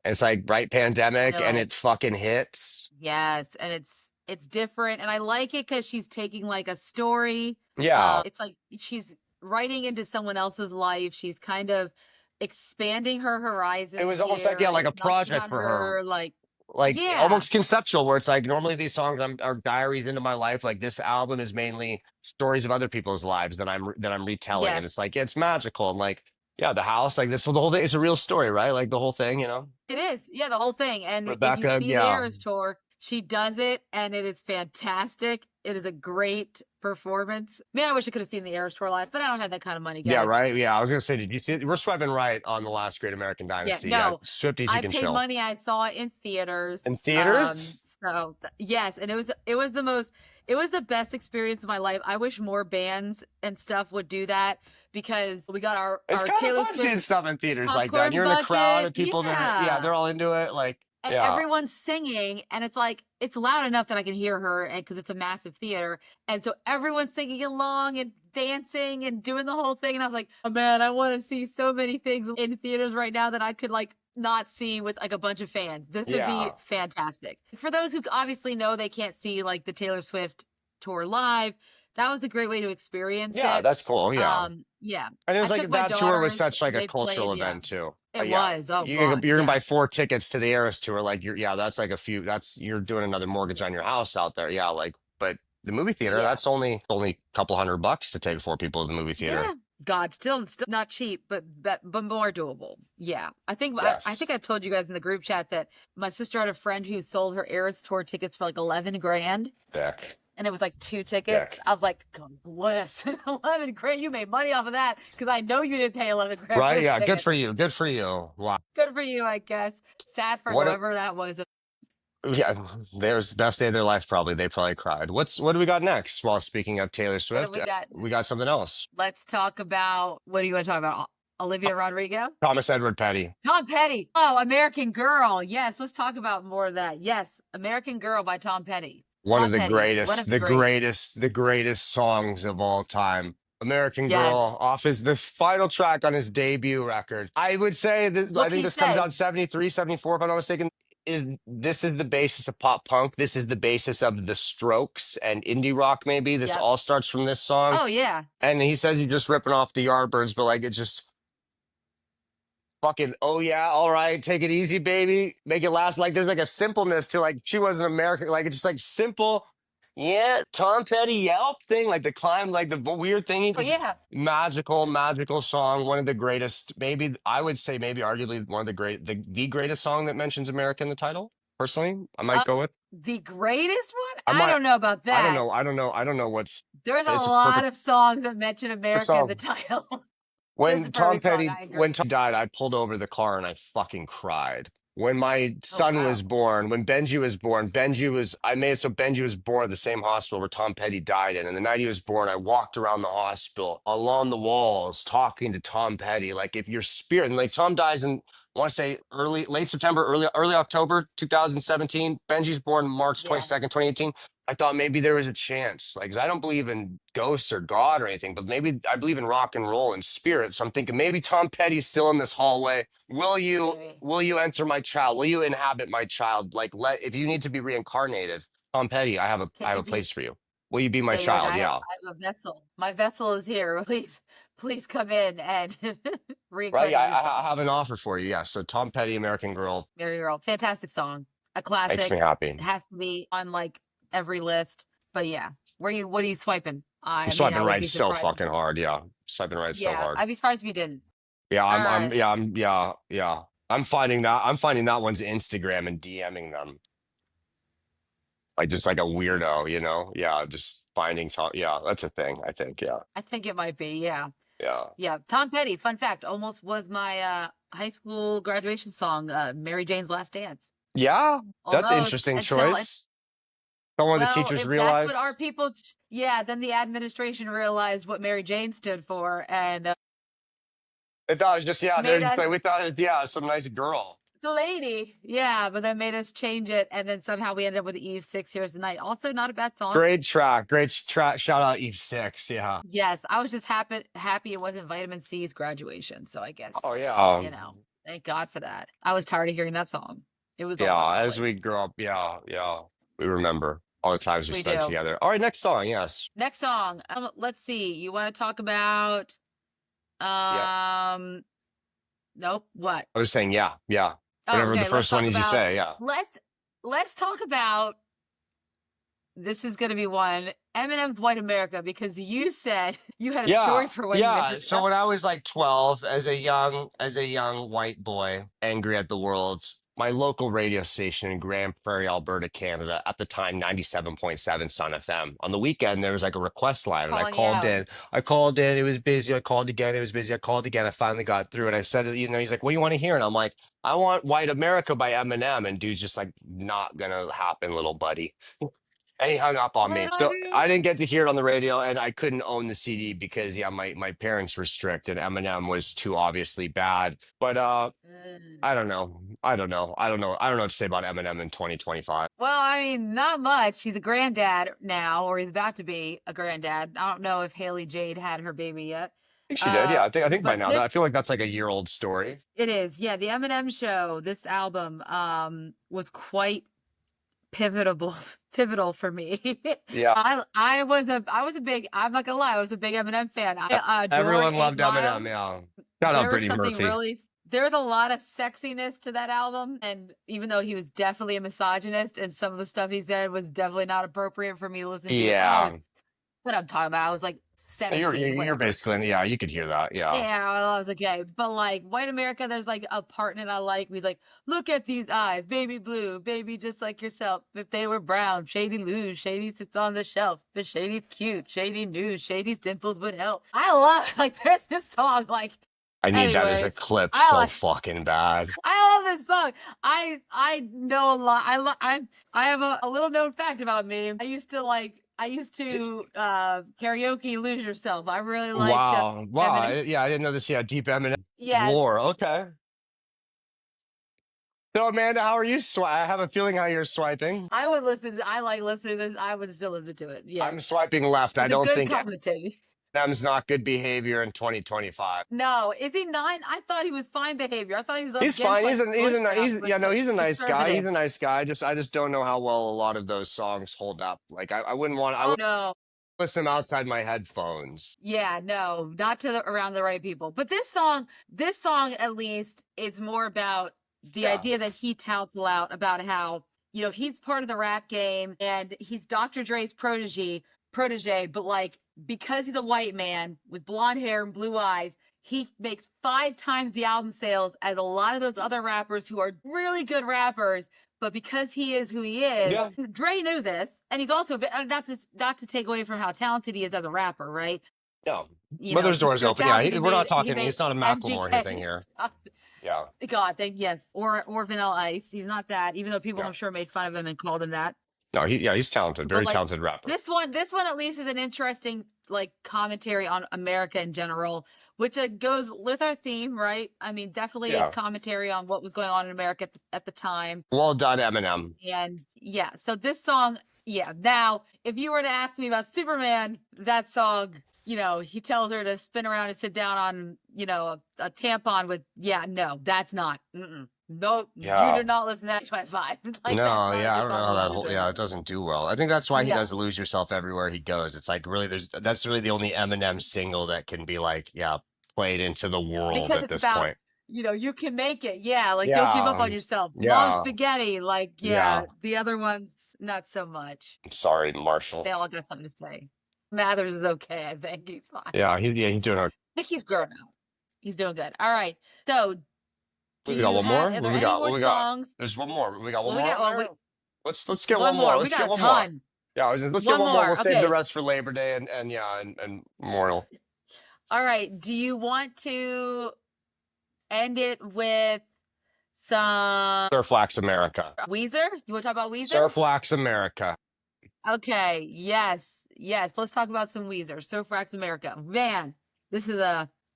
And it's like right pandemic Feel and it. it fucking hits. Yes, and it's different, and I like it because she's taking like a story. Yeah. It's like she's writing into someone else's life. She's kind of expanding her horizons. It was almost like, here, like a and touching project on for her. her, like Like yeah, almost conceptual where it's like normally these songs are diaries into my life. Like this album is mainly stories of other people's lives that I'm retelling. And it's yes, like, it's magical. And like, yeah, the house, like this the whole thing, it's a real story, right? Like the whole thing, it is. Yeah, the whole thing. And if you Rebecca, see the yeah. Eras tour, she does it, and it is fantastic. It is a great performance. Man, I wish I could have seen the Eras tour live, but I don't have that kind of money, guys. Yeah, right. Yeah, I was gonna say, did you see it? We're swiping right on the last Great American Yeah, Dynasty. no, Swifties, you I can paid chill. money. I saw it in theaters. In theaters? So yes, and it was the best experience of my life. I wish more bands and stuff would do that because we got It's our kind Taylor of fun seeing Swift stuff in theaters like that. popcorn And you're in a crowd of bucket. people that Yeah. they're all into it. Like, And yeah. everyone's singing, and it's like it's loud enough that I can hear her, and because it's a massive theater, and so everyone's singing along and dancing and doing the whole thing. And I was like, oh man, I want to see so many things in theaters right now that I could like not see with like a bunch of fans. This would be Yeah. fantastic. For those who obviously know they can't see like the Taylor Swift tour live, that was a great way to experience Yeah, it. that's cool. Yeah. Yeah. And it was I like took my that tour was daughters, such like a they cultural played, yeah. event too. It Yeah. was. Oh You're God, gonna buy yes. 4 tickets to the Eras tour. Like that's like you're doing another mortgage on your house out there. Yeah, like but the movie theater, Yeah. that's only a couple $100 to take 4 people to the movie theater. Yeah. God, still not cheap, but more doable. Yeah. I think Yes. I think I told you guys in the group chat that my sister had a friend who sold her Eras tour tickets for like 11 grand. Sick. And it was like 2 tickets. Sick. I was like, God bless. 11 grand. You made money off of that because I know you didn't pay 11 grand. Right? For Yeah, ticket. good for you. Good for you. Wow. Good for you, I guess. Sad for What a- whoever that was. Yeah, there's best day of their life probably. They probably cried. What do we got next? Well, speaking of Taylor What Swift, do we got? we got something else. Let's talk about, what do you want to talk about? Olivia Rodrigo? Thomas Edward Petty. Tom Petty. Oh, American Girl. Yes, let's talk about more of that. Yes, American Girl by Tom Petty. One Tom of the Petty, greatest, one of the greats. greatest songs of all time. American Girl Yes. off the final track on his debut record. I would say that Look, I think he this comes said- out 73, 74, if I'm not mistaken. This is the basis of pop punk. This is the basis of the Strokes and indie rock, maybe. This Yep. all starts from this song. Oh, yeah. And he says he's just ripping off the Yardbirds, but like it's just fucking, oh yeah, all right, take it easy, baby. Make it last. Like there's like a simpleness to like she was an American, like it's just like simple. Yeah, Tom Petty Yelp thing, like the climb, like the weird thing. Oh, yeah. Magical song. One of the greatest, maybe I would say, maybe arguably one of the greatest song that mentions America in the title. personally. I might go with. The greatest one? I I might. don't know about I don't that. know. I don't know. I don't know what's. There's a It's a lot perfect of songs that mention America in the song. title. It's a When perfect song. I agree. Tom died, I pulled over the car and I fucking cried. When my Oh son was wow. born, when Benji was born, I made it so Benji was born at the same hospital where Tom Petty died in. And the night he was born, I walked around the hospital along the walls talking to Tom Petty. Like if your spirit, and like Tom dies in, I want to say late September, early October 2017. Benji's born Yeah. March 22nd, 2018. I thought maybe there was a chance, like, 'cause I don't believe in ghosts or God or anything, but maybe I believe in rock and roll and spirit. So I'm thinking maybe Tom Petty's still in this hallway. Maybe. Will you enter my child? Will you inhabit my child? Like, if you need to be reincarnated, Tom Petty, Can I have you a be? place for you. Will you be my Yeah, you're like, child? Yeah. I have a vessel. My vessel is here. Please come in and Right. Yeah. reincarnate I yourself. have an offer for you. Yeah. So Tom Petty, American Girl, Mary Girl. Fantastic song. A makes me classic. happy. It has to be on like every list. But yeah. What are you swiping? I'm I mean, I swiping would right be so surprised. fucking hard. Yeah. Swiping right so Yeah, hard. I'd be surprised if you didn't. Yeah, All right. yeah. I'm finding that one's Instagram and DMing them. Like just like a Yeah. weirdo, you know? Yeah, just finding yeah, that's a thing, I think. Yeah. I think it might be. Yeah. Yeah. Yeah. Tom Petty, fun fact, almost was my high school graduation song, Mary Jane's Last Dance. Yeah, that's Almost interesting until choice. Don't want the well, teachers if that's what our realize. people yeah, then the administration realized what Mary Jane stood for and They thought it was just, yeah, made they're just like, us we thought it was, yeah, some nice girl. the lady. Yeah, but then made us change it and then somehow we ended up with Eve 6 Years a Night. Also not a bad song. Great track. Shout out Eve Six. Yeah. Yes, I was just happy it wasn't Vitamin C's graduation. So I guess, Oh yeah. thank God for that. I was tired of hearing that song. It was all over Yeah. the As we place. grow up, yeah, yeah. We remember all the times we We spent do. together. All right, next song, yes. Next song. Let's see. You want to talk about Yeah. um nope, what? I was saying, yeah, yeah. Oh, Whatever the okay, let's first one talk is you about say, yeah. let's talk about this is going to be one Eminem's White America because you said you had a Yeah, story for White yeah. America. So when I was like 12, as a young white boy, angry at the world, my local radio station in Grand Prairie, Alberta, Canada, at the time 97.7 Sun FM. On the weekend, there was like a request line, and Calling you out. I called in, it was busy. I called again, it was busy. I called again. I finally got through, and I said, you know, he's like, "What do you want to hear?" And I'm like, "I want White America by Eminem." And dude's just like, "Not gonna happen, little buddy." And he hung up on What me. did I So do? I didn't get to hear it on the radio, and I couldn't own the CD because yeah, my parents were strict, and Eminem was too obviously bad. But Mm. I don't know. I don't know. I don't know. I don't know what to say about Eminem in 2025. Well, I mean, not much. He's a granddad now, or he's about to be a granddad. I don't know if Haley Jade had her baby yet. I think she did. Yeah, I think by But now. I this feel like that's like a year-old story. it is. Yeah, the Eminem show, this album was quite pivotal pivotal for me. Yeah. I was a big I'm not gonna lie, I was a big Eminem fan. I adored Everyone Eight loved Mile. Eminem. Yeah. Shout out There was Brittany something Murphy. there's a lot of sexiness to that album, and even though he was definitely a misogynist and some of the stuff he said was definitely not appropriate for me to listen to, I Yeah. was what I'm talking about. I was like You're 17, you're whatever. basically yeah. You could hear that. Yeah. Yeah, well, I was okay. But like White America, there's like a part in it I like. We like, look at these eyes, baby blue, baby just like yourself. If they were brown, Shady lose, Shady sits on the shelf. But Shady's cute, Shady news, Shady's dimples would help. I love like there's this song like. I need that as a Anyways, clip I so like fucking bad. I love this song. I know a lot. I have a little known fact about me. I used to karaoke Lose Yourself. I really liked Wow. Wow. Eminem. Yeah, I didn't know this. Yeah, deep Eminem Yes. lore. Okay. So, Amanda, how are you? I have a feeling how you're swiping. I like listening to this. I would still listen to it. I'm Yes. swiping left. I It's a don't good think commentary. Eminem's not good behavior in 2025. No, is he not? I thought he was fine behavior. I thought he was up He's against fine. like Bush now, He's but yeah, no, like he's a nice guy. He's a conservatives. nice guy. I just don't know how well a lot of those songs hold up. Like I Oh wouldn't no. listen to them outside my headphones. Yeah, no, not to around the right people. But this song at least is more about the Yeah. idea that he touts a lot about how, he's part of the rap game and he's Dr. Dre's protege, but like because he's a white man with blonde hair and blue eyes, he makes 5 times the album sales as a lot of those other rappers who are really good rappers, but because he is who he is, Yeah. Dre knew this, and he's also not to take away from how talented he is as a rapper, right? No. You But know, there's doors they're open. Yeah, talented. we're not He talking. made It's not a Macklemore thing MGK. here. Yeah. God, yes, or Vanilla Ice. He's not that, even though people Yeah. I'm sure made fun of him and called him that. No, he's talented. But Very like talented rapper. this one at least is an interesting like commentary on America in general, which goes with our theme, right? I mean, definitely a Yeah. commentary on what was going on in America at the time. Well done, Eminem. And yeah, so this song, yeah. Now, if you were to ask me about Superman, that song, you know, he tells her to spin around and sit down on, you know, a tampon with, yeah, no, that's not. No, you Yeah. did not listen to that 25. Like, No, that's not a yeah, I good don't know song how to that listen whole, to. yeah, it doesn't do well. I think that's why he No. does Lose Yourself everywhere he goes. It's like really that's really the only Eminem single that can be like, yeah, played into the world Because at it's this about, point. you know, you can make it. Yeah, like don't give up Yeah. on yourself. Mom Yeah. spaghetti, like, Yeah. yeah. The other ones, not so much. Sorry, Marshall. They all got something to say. Mathers is okay, I think. He's fine. Yeah, he's doing I think he's grown out. He's doing good. All right. So we got one more? are What there we any got? more What we got? songs? There's one more. We got one Well, we more got on there? Let's get one one more. more. We Let's got get a one more. ton. Yeah, let's get One one more. more. We'll save Okay. the rest for Labor Day and Memorial. All right. Do you want to end it with some Surf Wax America. Weezer? You want to talk about Weezer? Surf Wax America. Okay. Yes. Yes. Let's talk about some Weezer. Surf Wax America. Man, this is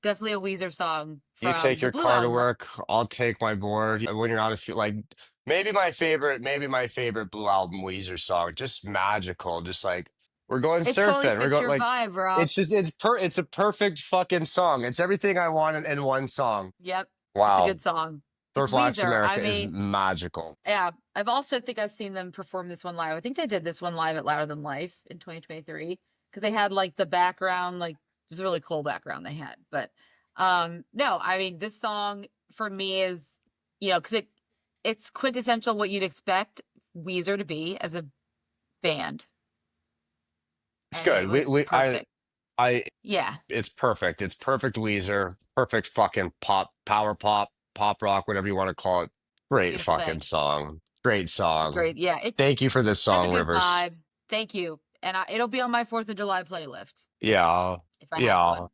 definitely a Weezer song You from take the your Blue car to album. work. I'll take my board. When you're out of like maybe my favorite Blue Album Weezer song. Just magical. Just like we're going It totally surfing. We're fits going your like vibe, Rob. it's a perfect fucking song. It's everything I want in one song. Yep. It's a Wow. good song. Surf It's Wax Weezer. America I is mean, magical. yeah. I've also think I've seen them perform this one live. I think they did this one live at Louder Than Life in 2023 because they had like the background, like it was a really cool background they had. But no, I mean this song for me is, you know, because it's quintessential what you'd expect Weezer to be as a band. It's And good. it was perfect. Yeah. It's perfect. It's perfect Weezer. Perfect fucking power pop rock, whatever you want to call it. Great Beautiful fucking thing. song. Great song. Great. Yeah. It Thank you for this has a song, good Rivers. vibe. Thank you. And it'll be on my 4th of July playlist Yeah. if I have Yeah. one.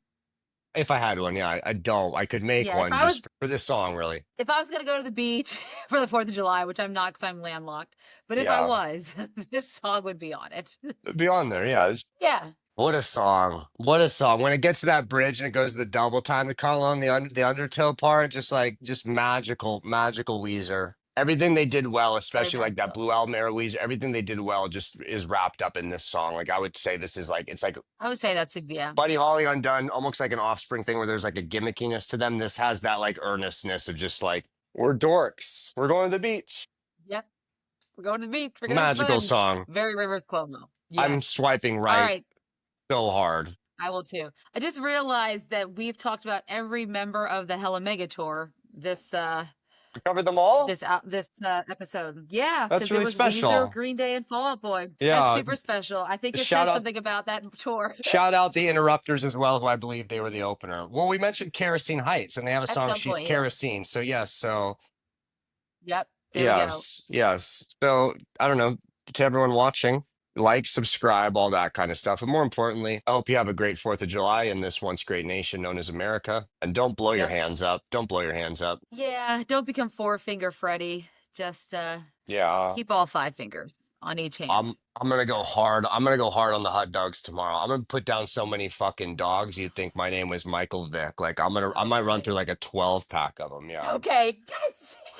If I had one, yeah, I don't. I could make Yeah, one just for this song, really. If I was going to go to the beach for the 4th of July, which I'm not because I'm landlocked, but if I Yeah. was, this song would be on it. It'd be on there, yeah. Yeah. What a song. What a song. When it gets to that bridge and it goes to the double time to call on the undertow part, just magical, magical Weezer. Everything they did well, especially like that magical. Blue Album era Weezer, everything they did well just is wrapped up in this song. Like I would say this is like it's like I would say that's, yeah. Buddy Holly Undone, almost like an Offspring thing where there's like a gimmickiness to them. This has that like earnestness of just like, we're dorks. We're going to the beach. Yep. We're going to the beach. We're going to have Magical fun. song. Very Rivers Cuomo. I'm Yes. swiping All right right. so hard. I will too. I just realized that we've talked about every member of the Hella Mega Tour this We covered them all? this episode. Yeah, That's 'cause really it was special. Weezer, Green Day, and Fall Out Boy. Yeah. That's super special. I think it Shout says out- something about that tour. Shout out the Interrupters as well, who I believe they were the opener. Well, we mentioned Kerosene Heights, and they have a At song, some She's point, yeah. Kerosene. So yes, so Yep. There we go. yes. So I don't know, to everyone watching, like, subscribe, all that kind of stuff. And more importantly, I hope you have a great 4th of July in this once great nation known as America. And don't blow your Yep. hands up. Don't blow your hands up. Yeah, don't become 4-finger Freddy. Just Yeah. keep all 5 fingers on each hand. I'm gonna go hard. I'm gonna go hard on the hot dogs tomorrow. I'm gonna put down so many fucking dogs. You'd think my name was Michael Vick. Like I might run through like a 12 pack of them. Yeah. Okay.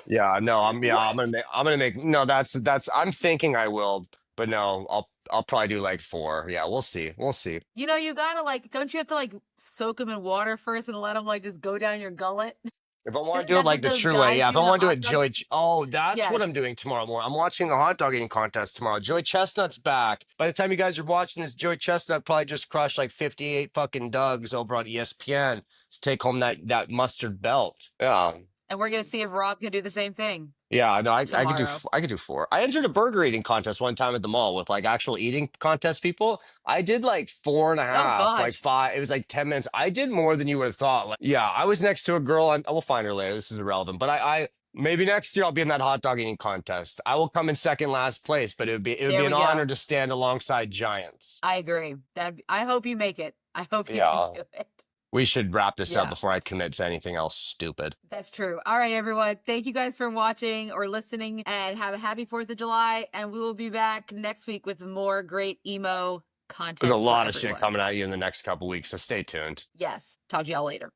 Yeah. No. I'm What? gonna make. No. That's. I'm thinking I will, but no. I'll probably do like 4. Yeah. We'll see. We'll see. You know, you gotta don't you have to soak them in water first and let them just go down your gullet? If I want Isn't to do that it like what the those true way, guys yeah. If do I in the want to do hot it, dog- Joey. Oh, that's Yes. what I'm doing tomorrow morning. I'm watching the hot dog eating contest tomorrow. Joey Chestnut's back. By the time you guys are watching this, Joey Chestnut probably just crushed like 58 fucking Dougs over on ESPN to take home that mustard belt. Yeah. And we're gonna see if Rob can do the same thing. Yeah, no, I could do Tomorrow. I could do 4. I entered a burger eating contest one time at the mall with like actual eating contest people. I did like 4.5, gosh. like 5. It was like 10 minutes. I did more than you would have thought. Like, yeah, I was next to a girl, and we'll find her later. This is irrelevant, but Maybe next year I'll be in that hot dog eating contest. I will come in second last place, but it would be There we an go. honor to stand alongside giants. I agree. I hope you make it. I hope you can Yeah. do it. We should wrap this up Yeah. before I commit to anything else stupid. That's true. All right, everyone. Thank you guys for watching or listening, and have a happy 4th of July. And we will be back next week with more great emo content. There's a lot for of shit everyone. coming at you in the next couple weeks, so stay tuned. Yes. Talk to y'all later.